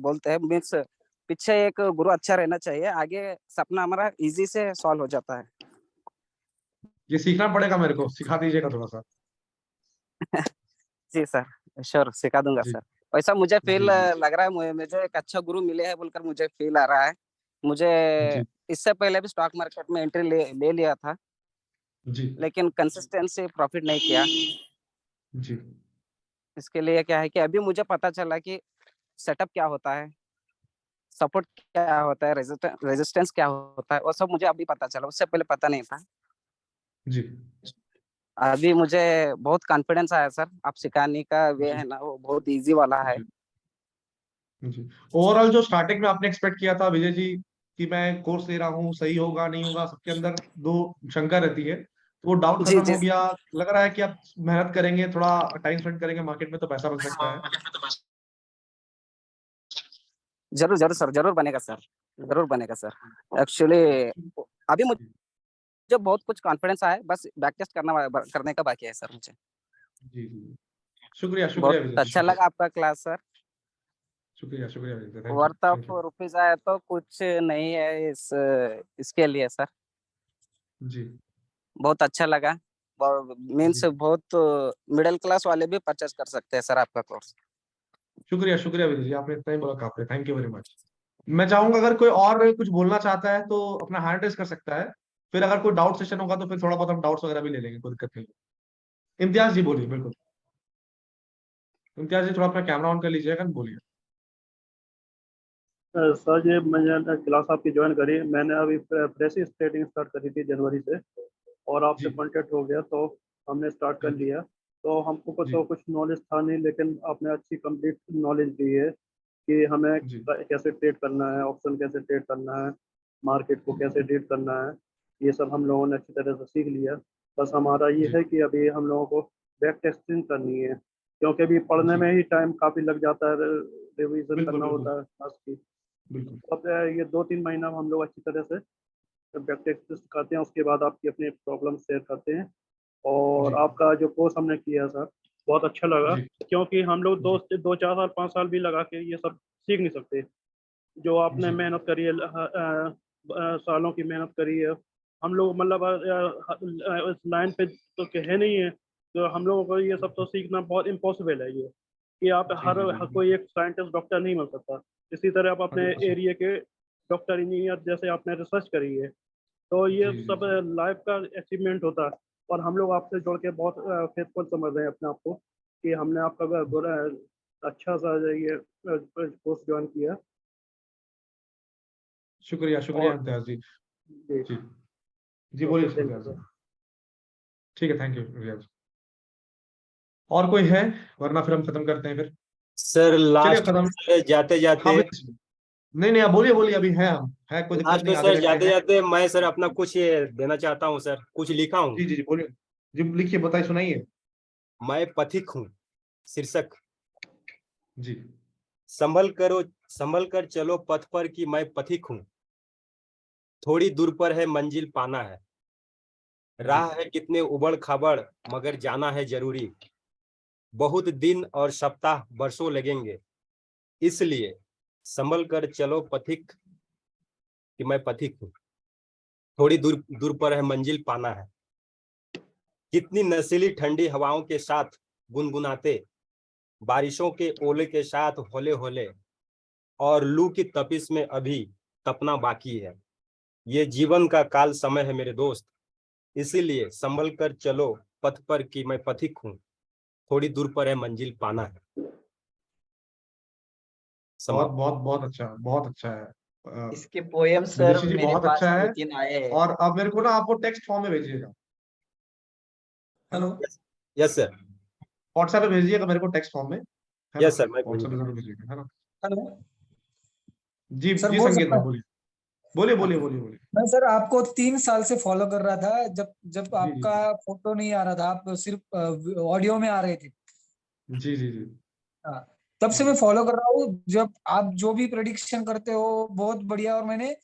[SPEAKER 13] बोलते हैं, मीन्स पीछे एक गुरु अच्छा रहना चाहिए, आगे सपना हमारा इजी से सॉल्व हो जाता है।
[SPEAKER 1] ये सीखना पड़ेगा मेरे को, सिखा दीजिएगा थोड़ा सा।
[SPEAKER 13] जी सर, श्योर सिखा दूंगा
[SPEAKER 1] जी
[SPEAKER 13] सर। वैसा मुझे फील
[SPEAKER 1] जी जी
[SPEAKER 13] लग रहा है, मुझे एक अच्छा गुरु मिले हैं बोलकर मुझे फील आ रहा है। मुझे
[SPEAKER 1] जी
[SPEAKER 13] इससे पहले भी स्टॉक मार्केट में एंट्री ले लिया था,
[SPEAKER 1] जी
[SPEAKER 13] लेकिन कंसिस्टेंसी प्रॉफिट नहीं किया।
[SPEAKER 1] जी
[SPEAKER 13] इसके लिए क्या है कि अभी मुझे पता चला कि सेटअप क्या होता है, सपोर्ट क्या होता है, रेजिस्टेंस क्या होता है, वो सब मुझे अभी पता चला, उससे पहले पता नहीं था।
[SPEAKER 1] जी
[SPEAKER 13] अभी मुझे बहुत कॉन्फिडेंस आया सर, आप सिखाने का वे
[SPEAKER 1] जी
[SPEAKER 13] है ना वो बहुत इजी वाला है।
[SPEAKER 1] जी जी। ओवरऑल जो स्टार्टिंग में आपने एक्सपेक्ट किया था विजय जी कि मैं कोर्स ले रहा हूँ, सही होगा नहीं होगा, सबके अंदर दो शंका रहती है, तो वो डाउट
[SPEAKER 13] जी
[SPEAKER 1] खत्म
[SPEAKER 13] जी
[SPEAKER 1] हो गया। लग रहा है कि आप मेहनत करेंगे, थोड़ा टाइम स्पेंड करेंगे मार्केट में, तो पैसा बन सकता है।
[SPEAKER 13] जरूर जरूर सर, जरूर बनेगा सर, जरूर बनेगा सर। एक्चुअली अभी मुझे बहुत कुछ कॉन्फिडेंस आया है, बस बैक टेस्ट करने का बाकी है सर मुझे।
[SPEAKER 1] जी जी, शुक्रिया
[SPEAKER 13] बहुत
[SPEAKER 1] शुक्रिया विजय जी,
[SPEAKER 13] अच्छा
[SPEAKER 1] शुक्रिया
[SPEAKER 13] लगा आपका क्लास सर।
[SPEAKER 1] शुक्रिया शुक्रिया Vijay,
[SPEAKER 13] worth
[SPEAKER 1] thank
[SPEAKER 13] of
[SPEAKER 1] you.
[SPEAKER 13] Rupees आया तो कुछ नहीं है इसके लिए सर।
[SPEAKER 1] जी
[SPEAKER 13] बहुत अच्छा लगा, मीन्स
[SPEAKER 1] जी,
[SPEAKER 13] बहुत मिडिल क्लास वाले भी परचेस कर सकते हैं सर आपका कोर्स।
[SPEAKER 1] शुक्रिया शुक्रिया विजय जी, आपने इतना ही बोला काफी, थैंक यू वेरी मच। मैं चाहूंगा अगर कोई और कुछ बोलना चाहता है तो अपना हैंड रेज कर सकता है, फिर अगर कोई डाउट सेशन होगा तो फिर थोड़ा बहुत हम डाउट्स वगैरह भी ले लेंगे, कोई दिक्कत नहीं है। इम्तियाज जी बोलिए, बिल्कुल। इम्तियाज जी थोड़ा अपना कैमरा ऑन कर लीजिएगा, बोलिए।
[SPEAKER 14] सर ये मैंने क्लास आपकी ज्वाइन करी, मैंने अभी फ्रेश ही ट्रेडिंग स्टार्ट करी थी जनवरी से, और आपसे
[SPEAKER 1] जी
[SPEAKER 14] कांटेक्ट हो गया तो हमने स्टार्ट कर
[SPEAKER 1] जी
[SPEAKER 14] लिया। तो हमको
[SPEAKER 1] जी
[SPEAKER 14] तो कुछ नॉलेज था नहीं, लेकिन आपने अच्छी कंप्लीट नॉलेज दी है कि हमें
[SPEAKER 1] जी
[SPEAKER 14] कैसे ट्रेड करना है, ऑप्शन कैसे ट्रेड करना है, मार्केट को कैसे ट्रेड करना है, ये सब हम लोगों ने अच्छी तरह से सीख लिया। बस हमारा ये
[SPEAKER 1] जी
[SPEAKER 14] है कि अभी हम लोगों को बैक टेस्टिंग करनी है, क्योंकि अभी पढ़ने
[SPEAKER 1] जी,
[SPEAKER 14] में ही टाइम काफ़ी लग जाता है, रिवीजन
[SPEAKER 1] बिल्कुल
[SPEAKER 14] करना
[SPEAKER 1] बिल्कुल
[SPEAKER 14] होता है क्लास की।
[SPEAKER 1] बिल्कुल।
[SPEAKER 14] अब ये 2-3 महीना हम लोग अच्छी तरह से बैक टेस्ट करते हैं, उसके बाद आपकी अपनी प्रॉब्लम शेयर करते हैं।
[SPEAKER 1] जी
[SPEAKER 14] और आपका जो कोर्स हमने किया सर बहुत अच्छा लगा,
[SPEAKER 1] जी
[SPEAKER 14] क्योंकि हम लोग
[SPEAKER 1] जी
[SPEAKER 14] 2-4 साल 5 साल भी लगा के ये सब सीख नहीं सकते। जो आपने
[SPEAKER 1] जी
[SPEAKER 14] मेहनत करी है, सालों की मेहनत करी है, हम लोग मतलब इस लाइन पे तो है नहीं है, तो हम लोगों को ये सब तो सीखना बहुत इम्पॉसिबल है ये, कि आप
[SPEAKER 1] जी जी जी,
[SPEAKER 14] हर कोई एक साइंटिस्ट डॉक्टर नहीं बन सकता। इसी तरह आप अपने
[SPEAKER 1] 100%।
[SPEAKER 14] एरिया के डॉक्टर इंजीनियर जैसे आपने रिसर्च करी है, तो
[SPEAKER 1] जी
[SPEAKER 14] ये
[SPEAKER 1] जी
[SPEAKER 14] सब
[SPEAKER 1] जी
[SPEAKER 14] लाइफ का अचीवमेंट होता है। और हम लोग आपसे जुड़ के बहुत फेथफुल समझ रहे हैं अपने आप को कि हमने आपका बुरा अच्छा सा ये कोर्स ज्वाइन किया।
[SPEAKER 1] शुक्रिया शुक्रिया इम्तियाज जी। जी जी बोलिए इम्तियाज जी। ठीक है, थैंक यू इम्तियाज। और कोई है, वरना फिर हम खत्म करते हैं फिर।
[SPEAKER 9] सर
[SPEAKER 1] चलिए
[SPEAKER 9] लास्ट
[SPEAKER 1] खत्म।
[SPEAKER 9] जाते
[SPEAKER 1] हाँ
[SPEAKER 9] जाते
[SPEAKER 1] नहीं नहीं, आप बोलिए बोलिए, अभी है, हम है, कोई दिक्कत
[SPEAKER 9] लास्ट
[SPEAKER 1] नहीं,
[SPEAKER 9] में
[SPEAKER 1] आधे
[SPEAKER 9] सर
[SPEAKER 1] घंटे
[SPEAKER 9] जाते
[SPEAKER 1] हैं।
[SPEAKER 9] जाते मैं सर अपना कुछ ये देना चाहता हूँ सर, कुछ लिखा हूँ।
[SPEAKER 1] जी जी जी बोलिए, जी लिखिए, बताइए, सुनाइए।
[SPEAKER 9] मैं पथिक हूँ शीर्षक।
[SPEAKER 1] जी
[SPEAKER 9] संभल कर चलो पथ पर कि मैं पथिक हूँ, थोड़ी दूर पर है मंजिल पाना है, राह है कितने उबड़ खाबड़ मगर जाना है जरूरी, बहुत दिन और सप्ताह बरसों लगेंगे, इसलिए संभल कर चलो पथिक कि मैं पथिक हूँ, थोड़ी दूर दूर पर है मंजिल पाना है। कितनी नशीली ठंडी हवाओं के साथ गुनगुनाते, बारिशों के ओले के साथ होले होले, और लू की तपिश में अभी तपना बाकी है। ये जीवन का काल समय है मेरे दोस्त, इसीलिए संभल कर चलो पथ पर कि मैं पथिक हूँ, थोड़ी दूर पर है मंजिल पाना है।
[SPEAKER 1] बहुत बहुत बहुत अच्छा, बहुत अच्छा है।
[SPEAKER 7] इसके पोएम सर
[SPEAKER 1] विदेशी जी
[SPEAKER 7] मेरे
[SPEAKER 1] बहुत
[SPEAKER 7] पास
[SPEAKER 1] अच्छा है।
[SPEAKER 7] 2-3 आए हैं।
[SPEAKER 1] और अब मेरे को ना आपको टेक्स्ट फॉर्म में भेजिएगा।
[SPEAKER 2] हेलो।
[SPEAKER 9] Yes sir.
[SPEAKER 1] व्हाट्सएप पे भेजिएगा मेरे को टेक्स्ट फॉर्म में, है ना?
[SPEAKER 9] यस सर, मैं
[SPEAKER 1] व्हाट्सएप पे जरूर भेजिएगा, है ना?
[SPEAKER 2] हेलो
[SPEAKER 1] जी
[SPEAKER 2] सर,
[SPEAKER 1] जी
[SPEAKER 2] बोल
[SPEAKER 1] संकेत
[SPEAKER 2] सकता
[SPEAKER 1] भाई
[SPEAKER 2] हूँ?
[SPEAKER 1] बोलिए, बोलिए बोलिए बोलिए बोलिए।
[SPEAKER 2] मैं सर आपको 3 साल से फॉलो कर रहा था, जब जब
[SPEAKER 1] जी जी
[SPEAKER 2] आपका फोटो नहीं आ रहा था, आप सिर्फ ऑडियो में आ रहे थे।
[SPEAKER 1] जी जी जी
[SPEAKER 2] हाँ, तब से मैं फॉलो कर रहा हूँ। जब आप जो भी प्रेडिक्शन करते हो बहुत बढ़िया, और मैंने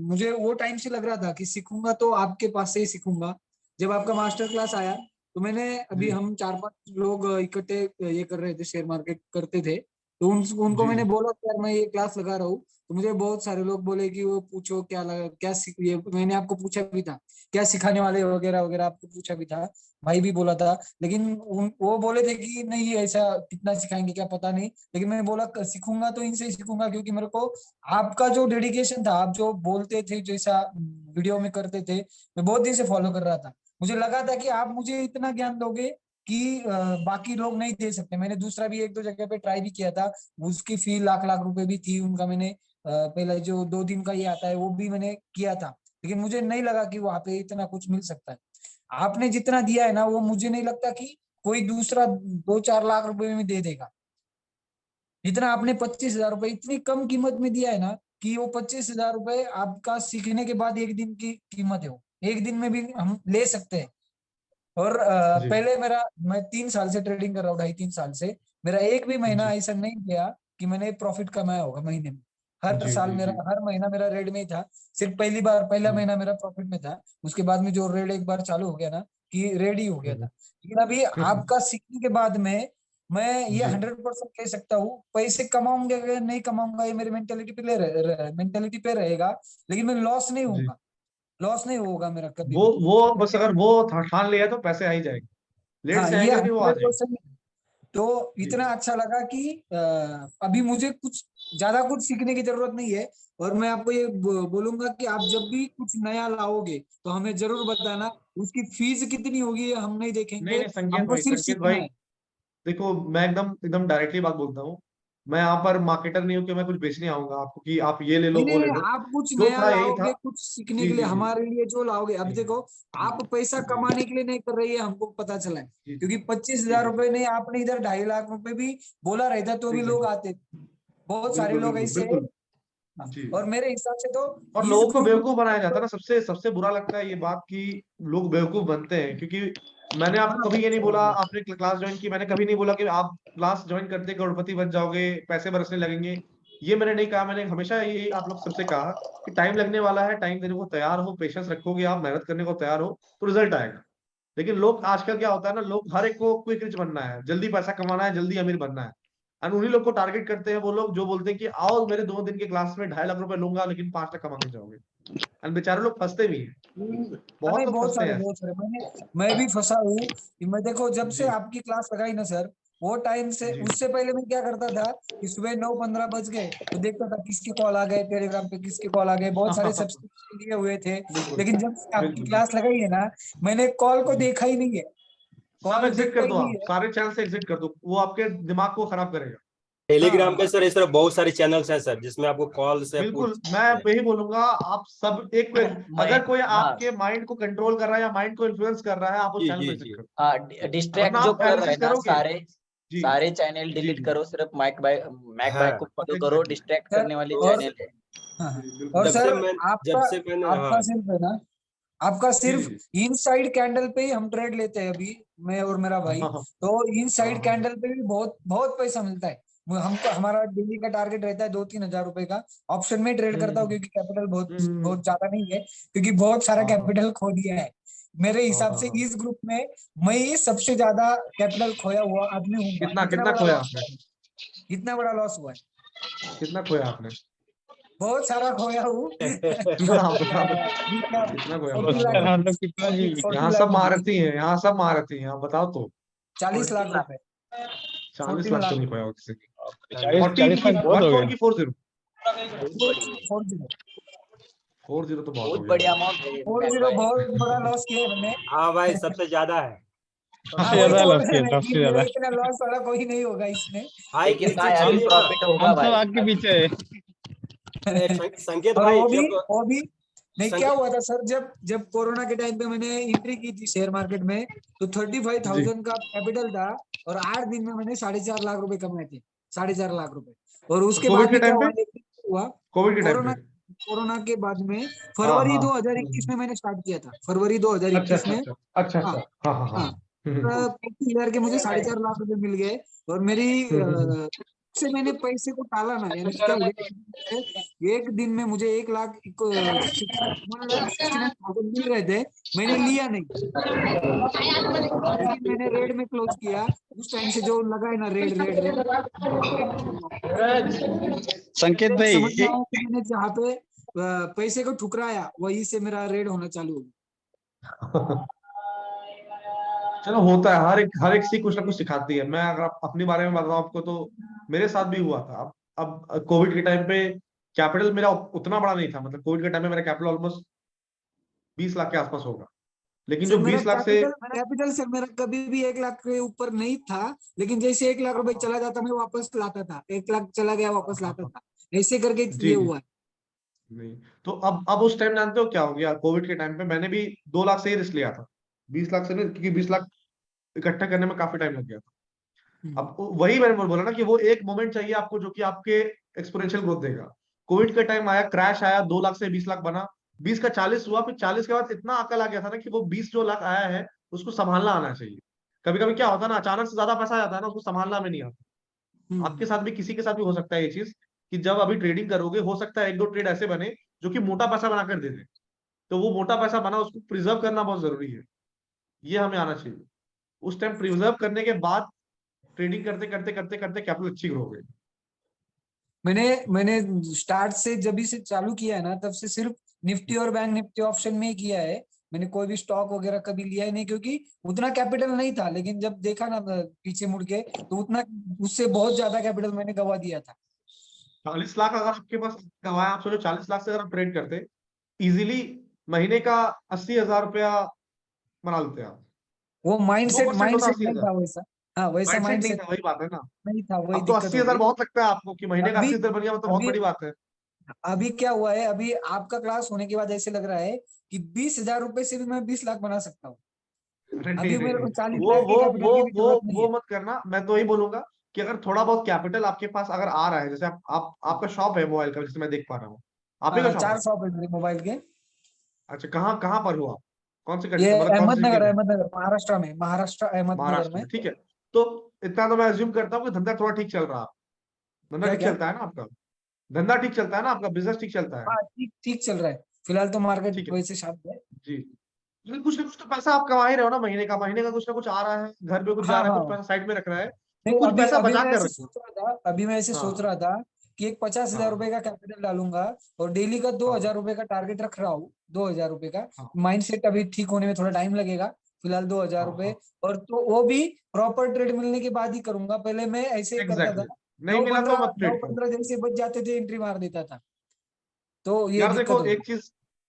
[SPEAKER 2] मुझे वो टाइम से लग रहा था कि सीखूंगा तो आपके पास से ही सीखूंगा। जब आपका मास्टर क्लास आया तो मैंने अभी
[SPEAKER 1] जी
[SPEAKER 2] हम 4-5 लोग इकट्ठे ये कर रहे थे, शेयर मार्केट करते थे, तो उनको
[SPEAKER 1] जी
[SPEAKER 2] मैंने
[SPEAKER 1] जी
[SPEAKER 2] बोला कि यार मैं ये क्लास लगा रहा हूँ। तो मुझे बहुत सारे लोग बोले कि वो पूछो क्या लगा, क्या ये मैंने आपको पूछा भी था क्या सिखाने वाले वगैरह वगैरह, आपको पूछा भी था, भाई भी बोला था। लेकिन वो बोले थे कि नहीं ऐसा कितना सिखाएंगे क्या पता नहीं, लेकिन मैं बोला सीखूंगा तो इनसे ही सीखूंगा, क्योंकि मेरे को आपका जो डेडिकेशन था, आप जो बोलते थे जैसा वीडियो में करते थे, मैं बहुत दिन से फॉलो कर रहा था। मुझे लगा था कि आप मुझे इतना ज्ञान दोगे कि बाकी लोग नहीं दे सकते। मैंने दूसरा भी 1-2 जगह पे ट्राई भी किया था, उसकी फी लाख लाख रुपए भी थी उनका। मैंने पहले जो 2 दिन का ये आता है वो भी मैंने किया था, लेकिन मुझे नहीं लगा कि वहां पे इतना कुछ मिल सकता है। आपने जितना दिया है ना, वो मुझे नहीं लगता कि कोई दूसरा 2-4 लाख रुपए में दे देगा। जितना आपने 25,000 रुपए इतनी कम कीमत में दिया है ना, कि वो 25,000 रुपए आपका सीखने के बाद 1 दिन की कीमत है। वो 1 दिन में भी हम ले सकते हैं। और
[SPEAKER 1] जी
[SPEAKER 2] पहले मैं 3 साल से ट्रेडिंग कर रहा हूँ, 2.5-3 साल से। मेरा एक भी महीना
[SPEAKER 1] जी
[SPEAKER 2] ऐसा नहीं गया कि मैंने प्रॉफिट कमाया होगा महीने में। हर
[SPEAKER 1] जी
[SPEAKER 2] साल
[SPEAKER 1] जी
[SPEAKER 2] मेरा
[SPEAKER 1] जी
[SPEAKER 2] हर महीना मेरा रेड में ही था। सिर्फ पहला
[SPEAKER 1] हम्म,
[SPEAKER 2] महीना मेरा प्रॉफिट में था। उसके बाद में जो रेड एक बार चालू हो गया ना, कि रेड ही हो गया था।
[SPEAKER 1] हम्म,
[SPEAKER 2] लेकिन अभी आपका सीखने के बाद में मैं ये
[SPEAKER 1] जी
[SPEAKER 2] 100% कह सकता हूँ, पैसे कमाऊंगा या नहीं कमाऊंगा ये मेरी मेंटेलिटी पे रहेगा, लेकिन मैं
[SPEAKER 1] जी
[SPEAKER 2] लॉस नहीं होगा मेरा कभी भी।
[SPEAKER 1] वो बस अगर वो ठान लिया तो पैसे आ ही जाएंगे, लेट
[SPEAKER 2] हाँ,
[SPEAKER 1] से
[SPEAKER 2] ये
[SPEAKER 1] आएंगे लेकिन वो आ जाएंगे।
[SPEAKER 2] 100%। तो
[SPEAKER 1] जी
[SPEAKER 2] इतना अच्छा लगा कि अभी मुझे कुछ ज्यादा कुछ सीखने की जरूरत नहीं है। और मैं आपको ये बोलूंगा कि आप जब भी कुछ नया लाओगे तो हमें जरूर बताना। उसकी फीस कितनी होगी ये हम नहीं
[SPEAKER 1] नहीं
[SPEAKER 2] देखेंगे,
[SPEAKER 1] नहीं
[SPEAKER 2] हमको सिर्फ
[SPEAKER 1] संकेत
[SPEAKER 2] सीखना
[SPEAKER 1] भाई,
[SPEAKER 2] है।
[SPEAKER 1] देखो मैं एकदम एकदम डायरेक्टली बात बोलता हूँ। मैं यहाँ पर मार्केटर नहीं हूँ कि मैं कुछ बेचने आऊंगा आपको कि आप ये ले लो
[SPEAKER 2] नहीं नहीं
[SPEAKER 1] वो ले
[SPEAKER 2] नहीं,
[SPEAKER 1] लो।
[SPEAKER 2] आप कुछ
[SPEAKER 1] जो
[SPEAKER 2] नया
[SPEAKER 1] था यही था।
[SPEAKER 2] लाओगे कुछ सीखने
[SPEAKER 1] जी
[SPEAKER 2] के लिए,
[SPEAKER 1] जी जी
[SPEAKER 2] हमारे लिए जो लाओगे। अब
[SPEAKER 1] जी
[SPEAKER 2] देखो, आप पैसा
[SPEAKER 1] जी
[SPEAKER 2] कमाने के लिए नहीं कर रही है, हमको पता चला है।
[SPEAKER 1] जी
[SPEAKER 2] क्योंकि पच्चीस
[SPEAKER 1] जी
[SPEAKER 2] हजार
[SPEAKER 1] जी
[SPEAKER 2] रुपए नहीं, आपने इधर 2.5 लाख रुपए भी बोला रहता तो
[SPEAKER 1] जी
[SPEAKER 2] भी
[SPEAKER 1] जी
[SPEAKER 2] लोग
[SPEAKER 1] जी
[SPEAKER 2] आते। बहुत सारे
[SPEAKER 1] बिल्कुल
[SPEAKER 2] लोग
[SPEAKER 1] बिल्कुल
[SPEAKER 2] ऐसे हैं।
[SPEAKER 1] बिल्कुल।
[SPEAKER 2] हाँ,
[SPEAKER 1] जी
[SPEAKER 2] और मेरे हिसाब से तो
[SPEAKER 1] और
[SPEAKER 2] इस
[SPEAKER 1] लोगों को
[SPEAKER 2] ग्रुप
[SPEAKER 1] बेवकूफ बनाया जाता है
[SPEAKER 2] में
[SPEAKER 1] ना, सबसे सबसे बुरा लगता है ये बात कि लोग बेवकूफ बनते हैं। क्योंकि मैंने आपको
[SPEAKER 2] हाँ,
[SPEAKER 1] कभी ये नहीं बोला, आपने क्लास ज्वाइन की, मैंने कभी नहीं बोला कि आप क्लास ज्वाइन करते करोड़पति बन जाओगे, पैसे बरसने लगेंगे। ये मैंने नहीं कहा। मैंने हमेशा ये आप लोग सबसे कहा कि टाइम लगने वाला है, टाइम देने को तैयार हो, पेशेंस रखोगे आप, मेहनत करने को तैयार हो तो रिजल्ट आएगा। लेकिन लोग आजकल क्या होता है ना, लोग हर एक को क्विक रिच बनना है, जल्दी पैसा कमाना है, जल्दी अमीर बनना है। और उन्हीं लोग को टारगेट करते हैं वो लोग जो बोलते हैं कि आओ मेरे 2 दिन के क्लास में 2.5 लाख रुपए लूंगा लेकिन 5 लाख कमा के जाओगे। और बेचारे लोग फंसते भी हैं,
[SPEAKER 2] हाँ, नहीं,
[SPEAKER 1] बहुत लोग फंसते हैं ऐसे।
[SPEAKER 2] बहुत सारे मैं भी फंसा हूँ। कि मैं देखो जब से
[SPEAKER 1] जी
[SPEAKER 2] आपकी क्लास लगाई ना सर, वो टाइम से
[SPEAKER 1] जी।
[SPEAKER 2] उससे पहले मैं क्या करता था कि सुबह 9:15 बज गए तो देखता था किसके कॉल आ गए, टेलीग्राम पे किसके कॉल आ गए, बहुत सारे सब्सक्रिप्शन लिए हुए थे।
[SPEAKER 1] बिल्कुल
[SPEAKER 2] लेकिन जब से आपकी
[SPEAKER 1] बिल्कुल
[SPEAKER 2] क्लास लगाई है ना, मैंने कॉल को
[SPEAKER 1] जी।
[SPEAKER 2] देखा ही नहीं है,
[SPEAKER 1] सब
[SPEAKER 2] कॉल
[SPEAKER 1] एग्जिट
[SPEAKER 2] देखता
[SPEAKER 1] कर
[SPEAKER 2] ही
[SPEAKER 1] दो,
[SPEAKER 2] नहीं
[SPEAKER 1] आप
[SPEAKER 2] है।
[SPEAKER 1] सारे चैनल से एग्जिट कर दो, वो आपके दिमाग को खराब करेगा।
[SPEAKER 9] टेलीग्राम पे
[SPEAKER 2] हाँ
[SPEAKER 9] सर इस तरह बहुत सारे चैनल्स हैं सर, जिसमें आपको कॉल से
[SPEAKER 1] बिल्कुल,
[SPEAKER 9] पूछ
[SPEAKER 1] मैं यही बोलूंगा, आप सब एक
[SPEAKER 7] मैं
[SPEAKER 1] अगर कोई
[SPEAKER 7] हाँ
[SPEAKER 1] आपके माइंड को कंट्रोल कर रहा है या माइंड को इन्फ्लुएंस कर रहा है, आप उस
[SPEAKER 9] जी
[SPEAKER 1] चैनल
[SPEAKER 9] जी
[SPEAKER 1] पे एग्जिट
[SPEAKER 9] जी
[SPEAKER 1] करो।
[SPEAKER 7] हाँ, डिस्ट्रैक्ट
[SPEAKER 1] वरना
[SPEAKER 7] जो
[SPEAKER 1] आप
[SPEAKER 7] कर रहे
[SPEAKER 1] एनालिसिस
[SPEAKER 7] हैं ना,
[SPEAKER 1] करोगे। जी
[SPEAKER 7] सारे चैनल
[SPEAKER 1] जी
[SPEAKER 7] डिलीट
[SPEAKER 1] जी
[SPEAKER 7] करो, सिर्फ मैक बाय
[SPEAKER 9] हाँ
[SPEAKER 7] को फॉलो करो,
[SPEAKER 1] एग्जैक्टली।
[SPEAKER 7] डिस्ट्रैक्ट
[SPEAKER 2] सर,
[SPEAKER 7] करने वाली
[SPEAKER 2] और
[SPEAKER 7] चैनल है।
[SPEAKER 2] हाँ हाँ,
[SPEAKER 1] जी बिल्कुल
[SPEAKER 2] और
[SPEAKER 9] जब
[SPEAKER 1] बिल्कुल।
[SPEAKER 9] से
[SPEAKER 2] सर
[SPEAKER 9] मैं
[SPEAKER 2] आपका
[SPEAKER 9] जब से मैंने
[SPEAKER 2] आपका
[SPEAKER 9] हाँ
[SPEAKER 2] सिर्फ है ना, आपका
[SPEAKER 1] जी जी
[SPEAKER 2] सिर्फ
[SPEAKER 1] जी।
[SPEAKER 2] इनसाइड कैंडल पे ही हम ट्रेड लेते हैं अभी, मैं और मेरा भाई।
[SPEAKER 1] हाँ हाँ
[SPEAKER 2] तो
[SPEAKER 1] हाँ
[SPEAKER 2] इनसाइड
[SPEAKER 1] हाँ
[SPEAKER 2] कैंडल पे भी बहुत बहुत पैसा मिलता है। हमको हमारा डेली का टारगेट रहता है 2-3 हजार रुपए का। ऑप्शन में ट्रेड करता हूँ क्योंकि कैपिटल बहुत
[SPEAKER 1] हम्म,
[SPEAKER 2] बहुत ज्यादा नहीं है, क्योंकि बहुत सारा
[SPEAKER 1] हाँ हाँ
[SPEAKER 2] कैपिटल खो दिया है मेरे
[SPEAKER 1] हाँ
[SPEAKER 2] हिसाब
[SPEAKER 1] हाँ
[SPEAKER 2] से।
[SPEAKER 1] हाँ।
[SPEAKER 2] इस ग्रुप में मैं ही सबसे ज्यादा कैपिटल खोया हुआ आदमी हूँ।
[SPEAKER 1] कितना
[SPEAKER 2] इतना
[SPEAKER 1] कितना
[SPEAKER 2] बड़ा
[SPEAKER 1] खोया
[SPEAKER 2] लॉस
[SPEAKER 1] आपने?
[SPEAKER 2] हुआ है, इतना बड़ा लॉस हुआ है,
[SPEAKER 1] कितना खोया आपने?
[SPEAKER 2] बहुत सारा खोया हूँ।
[SPEAKER 1] हाँ बता दो,
[SPEAKER 2] क्या
[SPEAKER 1] कितना खोया
[SPEAKER 2] 40
[SPEAKER 1] बता
[SPEAKER 2] लाख
[SPEAKER 1] दो।
[SPEAKER 8] सर
[SPEAKER 2] रुपए,
[SPEAKER 8] मतलब कितना जी?
[SPEAKER 2] 40
[SPEAKER 1] यहाँ
[SPEAKER 2] लाख
[SPEAKER 1] सब
[SPEAKER 2] रुपए,
[SPEAKER 1] महारथी हैं, यहाँ सब महारथी हैं, आप बताओ तो।
[SPEAKER 2] 40 लाख रुपए,
[SPEAKER 1] 40
[SPEAKER 2] 14
[SPEAKER 1] लाख तो
[SPEAKER 2] लाख
[SPEAKER 1] नहीं खोया होगा किसी की।
[SPEAKER 8] 40
[SPEAKER 1] 40
[SPEAKER 8] लाख बहुत हो
[SPEAKER 1] 14
[SPEAKER 8] गए।
[SPEAKER 1] की 40?
[SPEAKER 7] बहुत बढ़िया,
[SPEAKER 2] 40
[SPEAKER 1] 40 तो बहुत हो
[SPEAKER 7] बहुत
[SPEAKER 1] गया
[SPEAKER 7] बढ़िया
[SPEAKER 1] भाई।
[SPEAKER 7] अमाउंट है मैक
[SPEAKER 2] 40
[SPEAKER 7] बाय।
[SPEAKER 2] बहुत बड़ा लॉस किया है मैंने।
[SPEAKER 9] हाँ भाई, सबसे ज्यादा है।
[SPEAKER 2] हाँ
[SPEAKER 8] सबसे
[SPEAKER 2] वही
[SPEAKER 8] ज्यादा
[SPEAKER 2] तो बोल
[SPEAKER 8] लॉस
[SPEAKER 2] रहे हैं
[SPEAKER 8] किया,
[SPEAKER 2] ना कि
[SPEAKER 8] सबसे
[SPEAKER 2] मेरा
[SPEAKER 8] ज्यादा।
[SPEAKER 2] इतना लॉस वाला कोई नहीं होगा इसमें।
[SPEAKER 9] भाई
[SPEAKER 7] लेकिन
[SPEAKER 9] एक चीज
[SPEAKER 7] भाई अभी
[SPEAKER 9] समझिए ना,
[SPEAKER 7] प्रॉफिट होगा
[SPEAKER 8] हम सब
[SPEAKER 7] भाई
[SPEAKER 8] आपके
[SPEAKER 7] अभी।
[SPEAKER 8] पीछे है।
[SPEAKER 9] संकेत
[SPEAKER 2] और
[SPEAKER 9] भाई
[SPEAKER 2] वो भी नहीं, क्या
[SPEAKER 9] संकेत
[SPEAKER 2] हुआ था सर, जब जब कोरोना के टाइम पे मैंने एंट्री की थी शेयर मार्केट में, तो
[SPEAKER 1] जी
[SPEAKER 2] 35,000 का कैपिटल था और 8 दिन में मैंने 4.5 लाख रुपए कमाए थे, 4.5 लाख रुपए। और उसके
[SPEAKER 1] कोविड
[SPEAKER 2] बाद
[SPEAKER 1] के
[SPEAKER 2] में क्या
[SPEAKER 1] टाइम
[SPEAKER 2] हुआ,
[SPEAKER 1] पे?
[SPEAKER 2] एक दिन हुआ
[SPEAKER 1] कोविड के टाइम
[SPEAKER 2] कोरोना,
[SPEAKER 1] पे?
[SPEAKER 2] कोरोना के बाद में
[SPEAKER 1] हाँ
[SPEAKER 2] फरवरी
[SPEAKER 1] हाँ
[SPEAKER 2] 2021 में मैंने स्टार्ट किया था, फरवरी
[SPEAKER 1] अच्छा
[SPEAKER 2] 2021
[SPEAKER 1] अच्छा
[SPEAKER 2] में।
[SPEAKER 1] अच्छा अच्छा
[SPEAKER 2] हाँ
[SPEAKER 1] अच्छा हाँ हाँ हाँ
[SPEAKER 2] हाँ, 35,000 के मुझे 4.5 लाख रुपए मिल गए। और मेरी
[SPEAKER 1] हम्म।
[SPEAKER 2] से मैंने पैसे को टाला ना, यानी कि क्या हुआ, एक दिन में मुझे 1,69,000 मिल रहे थे, मैंने लिया नहीं, लेकिन मैंने रेड में क्लोज किया। उस टाइम से जो लगा है ना रेड रेड रेड,
[SPEAKER 8] संकेत भाई
[SPEAKER 2] समझ में आया कि मैंने जहाँ पे पैसे को ठुकराया वहीं से मेरा रेड होना चालू हो गया।
[SPEAKER 1] चलो होता है, हर एक सी कुछ ना कुछ सिखाती है। मैं अगर अपने बारे में बताऊं आपको, तो मेरे साथ भी हुआ था। अब कोविड के टाइम पे कैपिटल मेरा उतना बड़ा नहीं था, मतलब कोविड के टाइम में मेरा कैपिटल ऑलमोस्ट 20 लाख के आसपास होगा, लेकिन जो
[SPEAKER 2] सर मेरा
[SPEAKER 1] 20 लाख से
[SPEAKER 2] कैपिटल सर मेरा कभी भी 1 लाख के ऊपर नहीं था, लेकिन जैसे 1 लाख रुपए चला जाता मैं वापस लाता था, 1 लाख चला गया वापस लाता था, ऐसे करके ये
[SPEAKER 1] जी जी
[SPEAKER 2] हुआ है।
[SPEAKER 1] नहीं, तो अब उस टाइम जानते हो क्या हो गया? कोविड के टाइम पे मैंने भी 2 लाख से ही रिस्क लिया था, 20 लाख से नहीं, क्योंकि 20 लाख इकट्ठा करने में काफी टाइम लग गया था। अब वही मैंने बोला ना कि वो एक मोमेंट चाहिए आपको जो कि आपके एक्सपोनेंशियल ग्रोथ देगा। कोविड का टाइम आया, क्रैश आया, 2 लाख से 20 लाख बना, 20 का 40 हुआ, फिर 40 के बाद इतना अकल आ गया था ना कि वो 20 जो लाख आया है उसको संभालना आना चाहिए। कभी कभी क्या होता है ना, अचानक से ज्यादा पैसा आ जाता है ना, उसको संभालना में नहीं आता। आपके साथ भी, किसी के साथ भी हो सकता है ये चीज, कि जब अभी ट्रेडिंग करोगे हो सकता है 1-2 ट्रेड ऐसे बने जो कि मोटा पैसा बनाकर दे दे। तो वो मोटा पैसा बना, उसको प्रिजर्व करना बहुत जरूरी है, ये हमें आना चाहिए। उस टाइम प्रिजर्व करने के बाद ट्रेडिंग करते करते करते करते कैपिटल अच्छी ग्रो हो गई।
[SPEAKER 2] मैंने स्टार्ट से जब से चालू किया है ना, तब से सिर्फ निफ्टी और बैंक निफ्टी ऑप्शन में ही किया है। मैंने कोई भी स्टॉक वगैरह कभी लिया ही नहीं, क्योंकि उतना कैपिटल नहीं था। लेकिन जब देखा ना पीछे मुड़ के, तो उतना, उससे बहुत ज्यादा कैपिटल मैंने गवा दिया था।
[SPEAKER 1] 40 लाख अगर आपके पास कमाया, आप सोचो 40 लाख से अगर आप ट्रेड करते इजीली, महीने का 80,000 रुपया बना लेते आप।
[SPEAKER 2] वो
[SPEAKER 1] 2% होता
[SPEAKER 2] माइंडसेट नहीं
[SPEAKER 1] 80,000।
[SPEAKER 2] था वैसा। हाँ वैसा
[SPEAKER 1] माइंडसेट नहीं
[SPEAKER 2] माइंडसेट
[SPEAKER 1] था, वही बात है ना।
[SPEAKER 2] नहीं था, वही
[SPEAKER 1] अब तो
[SPEAKER 2] दिक्कत हो
[SPEAKER 1] 80,000
[SPEAKER 2] गई।
[SPEAKER 1] बहुत लगता है आपको, कि महीने का
[SPEAKER 2] अभी
[SPEAKER 1] 80,000 बन गया, मतलब बहुत
[SPEAKER 2] अभी
[SPEAKER 1] बड़ी बात है।
[SPEAKER 2] अभी क्या हुआ है, अभी आपका क्लास होने के बाद ऐसे लग रहा है कि 20,000 रुपए से भी मैं 20 लाख बना सकता हूँ।
[SPEAKER 1] अरे नहीं
[SPEAKER 2] अभी
[SPEAKER 1] नहीं
[SPEAKER 2] मेरे
[SPEAKER 1] नहीं,
[SPEAKER 2] को 40
[SPEAKER 1] वो
[SPEAKER 2] लाख के
[SPEAKER 1] वो वो
[SPEAKER 2] कैपिटल की भी
[SPEAKER 1] वो
[SPEAKER 2] जरूरत नहीं
[SPEAKER 1] वो
[SPEAKER 2] है।
[SPEAKER 1] मत करना। मैं तो यही बोलूंगा कि अगर थोड़ा बहुत कैपिटल आपके पास अगर आ रहा है, जैसे आपका शॉप है मोबाइल का, जैसे मैं देख पा रहा हूँ, आप ही का
[SPEAKER 2] हाँ,
[SPEAKER 1] शॉप
[SPEAKER 2] 4
[SPEAKER 1] है?
[SPEAKER 2] शॉप है मेरे मोबाइल के।
[SPEAKER 1] अच्छा, कहाँ कहाँ पर हो आप? कौन से
[SPEAKER 2] ये
[SPEAKER 1] मतलब कौन सी सिटी
[SPEAKER 2] अहमदनगर,
[SPEAKER 1] में?
[SPEAKER 2] अहमदनगर महाराष्ट्र में, महाराष्ट्र अहमदनगर
[SPEAKER 1] महाराष्ट्र
[SPEAKER 2] में।
[SPEAKER 1] में, ठीक है। तो इतना तो मैं अज्यूम करता हूँ कि धंधा थोड़ा ठीक चल रहा है। धंधा
[SPEAKER 2] क्या
[SPEAKER 1] ठीक
[SPEAKER 2] क्या?
[SPEAKER 1] चलता है ना आपका? धंधा ठीक चलता है ना आपका? बिजनेस ठीक चलता है?
[SPEAKER 2] हाँ ठीक ठीक चल रहा है, फिलहाल तो मार्केट
[SPEAKER 1] ठीक है
[SPEAKER 2] वैसे शांत है।
[SPEAKER 1] जी। लेकिन कुछ ना कुछ तो पैसा आप कमा ही रहे हो ना, महीने का कुछ ना कुछ आ रहा है, घर पे कुछ जा
[SPEAKER 2] हाँ
[SPEAKER 1] रहा है, कुछ
[SPEAKER 2] हाँ,
[SPEAKER 1] पैसा साइड में रख रहा है, तो
[SPEAKER 2] नहीं
[SPEAKER 1] कुछ
[SPEAKER 2] अभी
[SPEAKER 1] पैसा
[SPEAKER 2] अभी
[SPEAKER 1] बचा
[SPEAKER 2] मैं
[SPEAKER 1] कर
[SPEAKER 2] ऐसे
[SPEAKER 1] रखो।
[SPEAKER 2] सोच रहा था, अभी मैं ऐसे सोच
[SPEAKER 1] हाँ
[SPEAKER 2] रहा था कि एक 50,000
[SPEAKER 1] हाँ
[SPEAKER 2] रुपए का कैपिटल डालूंगा और डेली का
[SPEAKER 1] हाँ
[SPEAKER 2] 2,000 रुपए का टारगेट रख रहा हूँ, 2,000 रुपए का।
[SPEAKER 1] हाँ
[SPEAKER 2] माइंडसेट अभी ठीक होने में थोड़ा टाइम लगेगा, फिलहाल 2000
[SPEAKER 1] हाँ,
[SPEAKER 2] रुपए,
[SPEAKER 1] हाँ।
[SPEAKER 2] और तो वो भी प्रॉपर ट्रेड मिलने के बाद ही करूंगा। पहले मैं ऐसे ही करता
[SPEAKER 1] एग्जैक्टली
[SPEAKER 2] था,
[SPEAKER 1] नहीं मिला तो मत ट्रेड करो।
[SPEAKER 2] 9-15 जैसे बच जाते थे, एंट्री मार देता था, तो ये
[SPEAKER 1] यार
[SPEAKER 2] दिक्कत
[SPEAKER 1] देखो,
[SPEAKER 2] हो गई।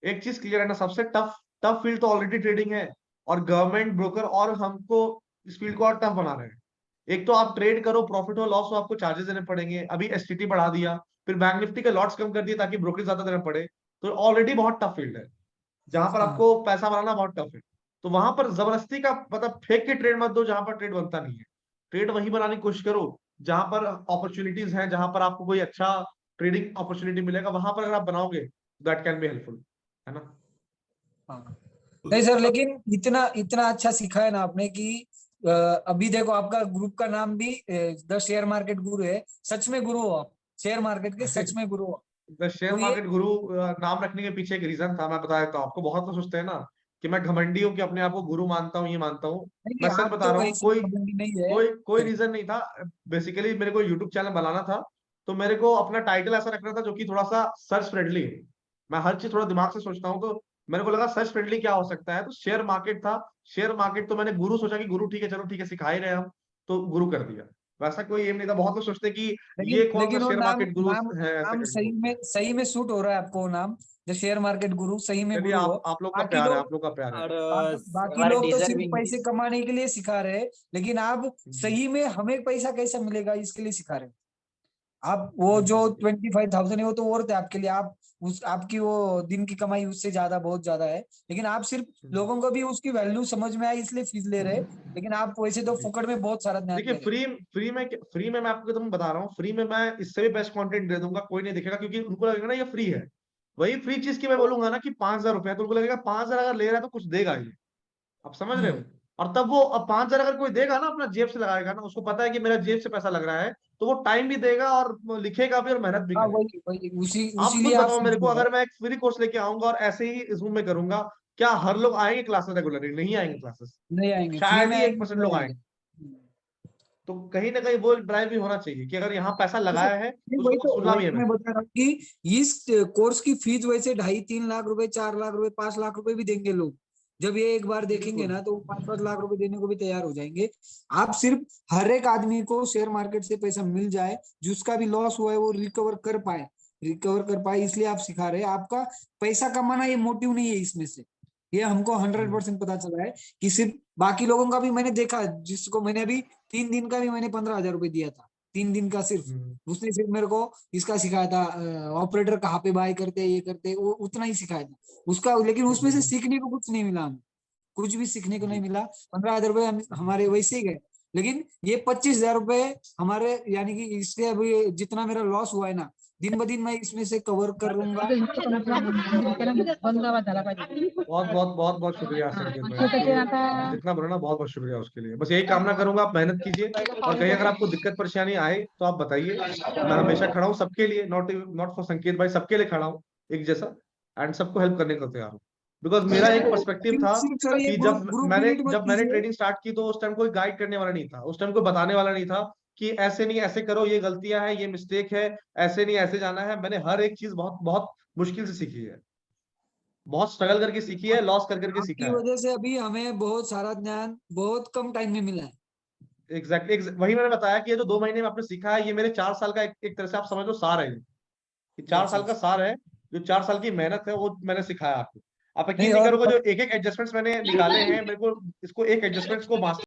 [SPEAKER 1] एक चीज क्लियर है ना, सबसे टफ टफ फील्ड तो ऑलरेडी ट्रेडिंग है, और गवर्नमेंट ब्रोकर और हमको इस फील्ड को और टफ बना रहे हैं। एक तो आप ट्रेड करो, प्रॉफिट हो लॉस हो, आपको चार्जेस देने पड़ेंगे। अभी एसटीटी बढ़ा दिया, फिर बैंक निफ्टी के लॉट्स कम कर दिए ताकि ब्रोकरेज ज्यादा देना पड़े। तो ऑलरेडी बहुत टफ फील्ड है, जहां पर
[SPEAKER 2] हाँ,
[SPEAKER 1] आपको पैसा बनाना बहुत टफ है। तो वहां पर जबरदस्ती का मतलब फेक के ट्रेड मत दो जहां पर ट्रेड बनता नहीं है। ट्रेड वहीं बनाने की कोशिश करो जहां पर अपॉर्चुनिटीज हैं, जहां पर आपको कोई अच्छा ट्रेडिंग अपॉर्चुनिटी मिलेगा, वहां पर अगर आप बनाओगे दैट कैन बी हेल्पफुल, है ना।
[SPEAKER 2] हाँ। नहीं सर, लेकिन इतना इतना अच्छा सिखा है ना आपने कि अभी देखो आपका ग्रुप का नाम भी द शेयर मार्केट गुरु है। सच में गुरु हो आप, शेयर मार्केट के सच में गुरु हो।
[SPEAKER 1] द शेयर
[SPEAKER 2] तो ये
[SPEAKER 1] मार्केट गुरु नाम रखने के पीछे एक रीजन था, मैं बता देता हूँ आपको। बहुत लोग सोचते हैं ना कि मैं घमंडी हूँ, कि अपने आप को गुरु मानता हूँ, ये मानता हूँ।
[SPEAKER 2] नहीं,
[SPEAKER 1] मैं सच
[SPEAKER 2] आप
[SPEAKER 1] बता
[SPEAKER 2] तो
[SPEAKER 1] रहा हूँ,
[SPEAKER 2] ऐसे
[SPEAKER 1] कोई
[SPEAKER 2] घमंडी नहीं है।
[SPEAKER 1] कोई कोई रीजन नहीं था। बेसिकली मेरे को यूट्यूब चैनल बनाना था, तो मेरे को अपना टाइटल ऐसा रखना था जो कि थोड़ा सा सर्च फ्रेंडली है। मैं हर चीज थोड़ा दिमाग से सोचता हूँ, तो मेरे को लगा सर्च फ्रेंडली क्या हो सकता है, तो शेयर मार्केट था। शेयर मार्केट तो मैंने गुरु सोचा कि गुरु ठीक है, चलो ठीक है, सिखा ही रहे हैं हम, तो गुरु कर दिया। वैसा कोई एम नहीं था। बहुत लोग सोचते हैं कि
[SPEAKER 2] लेकिन
[SPEAKER 1] ये कौन सा
[SPEAKER 2] लेकिन वो
[SPEAKER 1] शेयर
[SPEAKER 2] नाम
[SPEAKER 1] मार्केट गुरु
[SPEAKER 2] नाम
[SPEAKER 1] है, ऐसे
[SPEAKER 2] नाम
[SPEAKER 1] करके बोलते हैं।
[SPEAKER 2] सही में सूट हो रहा है आपको वो नाम, जो शेयर मार्केट गुरु, सही में
[SPEAKER 1] चलिए,
[SPEAKER 2] गुरु हो।
[SPEAKER 1] आप लोग का
[SPEAKER 2] बाकी
[SPEAKER 1] प्यार है,
[SPEAKER 2] लोग
[SPEAKER 1] आप लोग का प्यार है।
[SPEAKER 9] और
[SPEAKER 2] बाकी
[SPEAKER 7] हमारे
[SPEAKER 2] लोग तो सिर्फ
[SPEAKER 7] डिजर्विंग
[SPEAKER 2] पैसे कमाने के लिए सिखा रहे हैं, लेकिन आप सही में हमें पैसा कैसा मिलेगा इसके लिए सिखा रहे हैं। आप वो जो 25,000 है वो तो और थे आपके लिए, आप उस आपकी वो दिन की कमाई उससे ज्यादा, बहुत ज्यादा है। लेकिन आप सिर्फ लोगों को भी उसकी वैल्यू समझ में आई इसलिए फीस ले रहे हैं, लेकिन आप वैसे तो फुकड़ में बहुत सारा ज्ञान
[SPEAKER 1] देखिए,
[SPEAKER 2] दे रहे हैं।
[SPEAKER 1] फ्री में मैं आपको एकदम बता रहा हूँ, फ्री में मैं इससे भी बेस्ट कंटेंट दे दूंगा, कोई नहीं दिखेगा, क्योंकि उनको लगेगा ना ये फ्री है। वही फ्री चीज की मैं बोलूंगा ना कि 5,000 रुपए, तो उनको लगेगा 5,000 अगर ले रहा है तो कुछ देगा ये। आप समझ रहे हो। और तब वो, अब 5,000 अगर कोई देगा ना, अपना जेब से लगाएगा ना, उसको पता है कि मेरा जेब से पैसा लग रहा है, तो वो टाइम भी देगा और लिखेगा भी और मेहनत भी
[SPEAKER 2] हाँ,
[SPEAKER 1] करेगा।
[SPEAKER 2] वही वही उसी
[SPEAKER 1] आप खुद
[SPEAKER 2] उसीलिए आप
[SPEAKER 1] बताओ मेरे को,
[SPEAKER 2] सीखो।
[SPEAKER 1] अगर मैं एक फ्री कोर्स लेके आऊंगा और ऐसे ही जूम में करूंगा, क्या हर लोग आएंगे क्लासेस रेगुलरली? नहीं आएंगे क्लासेस,
[SPEAKER 2] नहीं आएंगे, फ्री
[SPEAKER 1] शायद
[SPEAKER 2] में
[SPEAKER 1] ही
[SPEAKER 2] आएंगे
[SPEAKER 1] 1%
[SPEAKER 2] तो
[SPEAKER 1] लोग
[SPEAKER 2] आएंगे।
[SPEAKER 1] आएंगे। तो कहीं ना कहीं वो ड्राइव भी होना चाहिए कि अगर यहाँ पैसा
[SPEAKER 2] जैसे
[SPEAKER 1] लगाया है
[SPEAKER 2] नहीं,
[SPEAKER 1] तो उसको कुछ सुनना
[SPEAKER 2] वही
[SPEAKER 1] भी है
[SPEAKER 2] तो मैं
[SPEAKER 1] मैंने।
[SPEAKER 2] बता रहा हूँ कि इस कोर्स की फीस वैसे 2.5-3 लाख रुपए, 4 लाख रुपए, 5 लाख रुपए भी देंगे लोग। जब ये एक बार देखेंगे
[SPEAKER 1] बिल्कुल।
[SPEAKER 2] ना तो 5-5 लाख रुपए देने को भी तैयार हो जाएंगे। आप सिर्फ हर एक आदमी को शेयर मार्केट से पैसा मिल जाए, जिसका भी लॉस हुआ है वो रिकवर कर पाए, इसलिए आप सिखा रहे हैं। आपका पैसा कमाना ये मोटिव नहीं है इसमें से, ये हमको 100% पता चला है कि सिर्फ बाकी लोगों का भी मैंने देखा, जिसको मैंने अभी 3 दिन का भी मैंने 15,000 रुपए दिया था, 3 दिन का सिर्फ। उसने सिर्फ मेरे को इसका सिखाया था, ऑपरेटर कहाँ पे बाय करते हैं, ये करते हैं, वो उतना ही सिखाया था उसका। लेकिन उसमें से सीखने को कुछ नहीं मिला हमें, कुछ भी सीखने को नहीं मिला। 15,000 रुपए हमारे वैसे ही गए। लेकिन ये 25,000 रुपए हमारे, यानी कि इसके अभी जितना मेरा लॉस हुआ है ना, दिन ब दिन मैं इसमें से कवर करूंगा।
[SPEAKER 1] बहुत बहुत बहुत बहुत शुक्रिया संकेत भाई, आपके जितना बोला ना, बहुत बहुत शुक्रिया उसके लिए। बस यही कामना करूंगा, आप मेहनत कीजिए, और कहीं अगर आपको दिक्कत परेशानी आए तो आप बताइए। मैं हमेशा खड़ा हूँ सबके लिए, नॉट फॉर संकेत भाई, सबके लिए खड़ा हूँ एक जैसा, एंड सबको हेल्प करने को तैयार हूँ। बिकॉज मेरा एक पर्सपेक्टिव था
[SPEAKER 2] सिर्फ सर ये
[SPEAKER 1] कि
[SPEAKER 2] ग्रुप ग्रुप डिलीट मत
[SPEAKER 1] जब मैंने
[SPEAKER 2] कीजिए।
[SPEAKER 1] ट्रेडिंग स्टार्ट की, तो उस टाइम कोई गाइड करने वाला नहीं था, उस टाइम कोई बताने वाला नहीं था कि ऐसे नहीं ऐसे करो, ये गलतियां हैं, ये मिस्टेक है, ऐसे नहीं ऐसे जाना है। मैंने हर एक चीज बहुत बहुत मुश्किल से सीखी है, बहुत स्ट्रगल करके सीखी है, लॉस कर करके सीखा
[SPEAKER 2] आपकी
[SPEAKER 1] है।
[SPEAKER 2] वजह से अभी हमें बहुत सारा ज्ञान बहुत कम टाइम में मिला है।
[SPEAKER 1] एग्जैक्टली वही मैंने बताया कि ये जो 2 महीने में आपने सीखा है, ये मेरे 4 साल का एक तरह से आप समझ लो सार है ये 4 साल का सार है। जो 4 साल की मेहनत है वो मैंने सिखाया आपको। आप यकीन
[SPEAKER 2] नहीं,
[SPEAKER 1] नहीं
[SPEAKER 2] और
[SPEAKER 1] करोगे, जो एक एक एडजस्टमेंट्स मैंने निकाले हैं, मेरे को इसको एक एडजस्टमेंट्स को मास्टर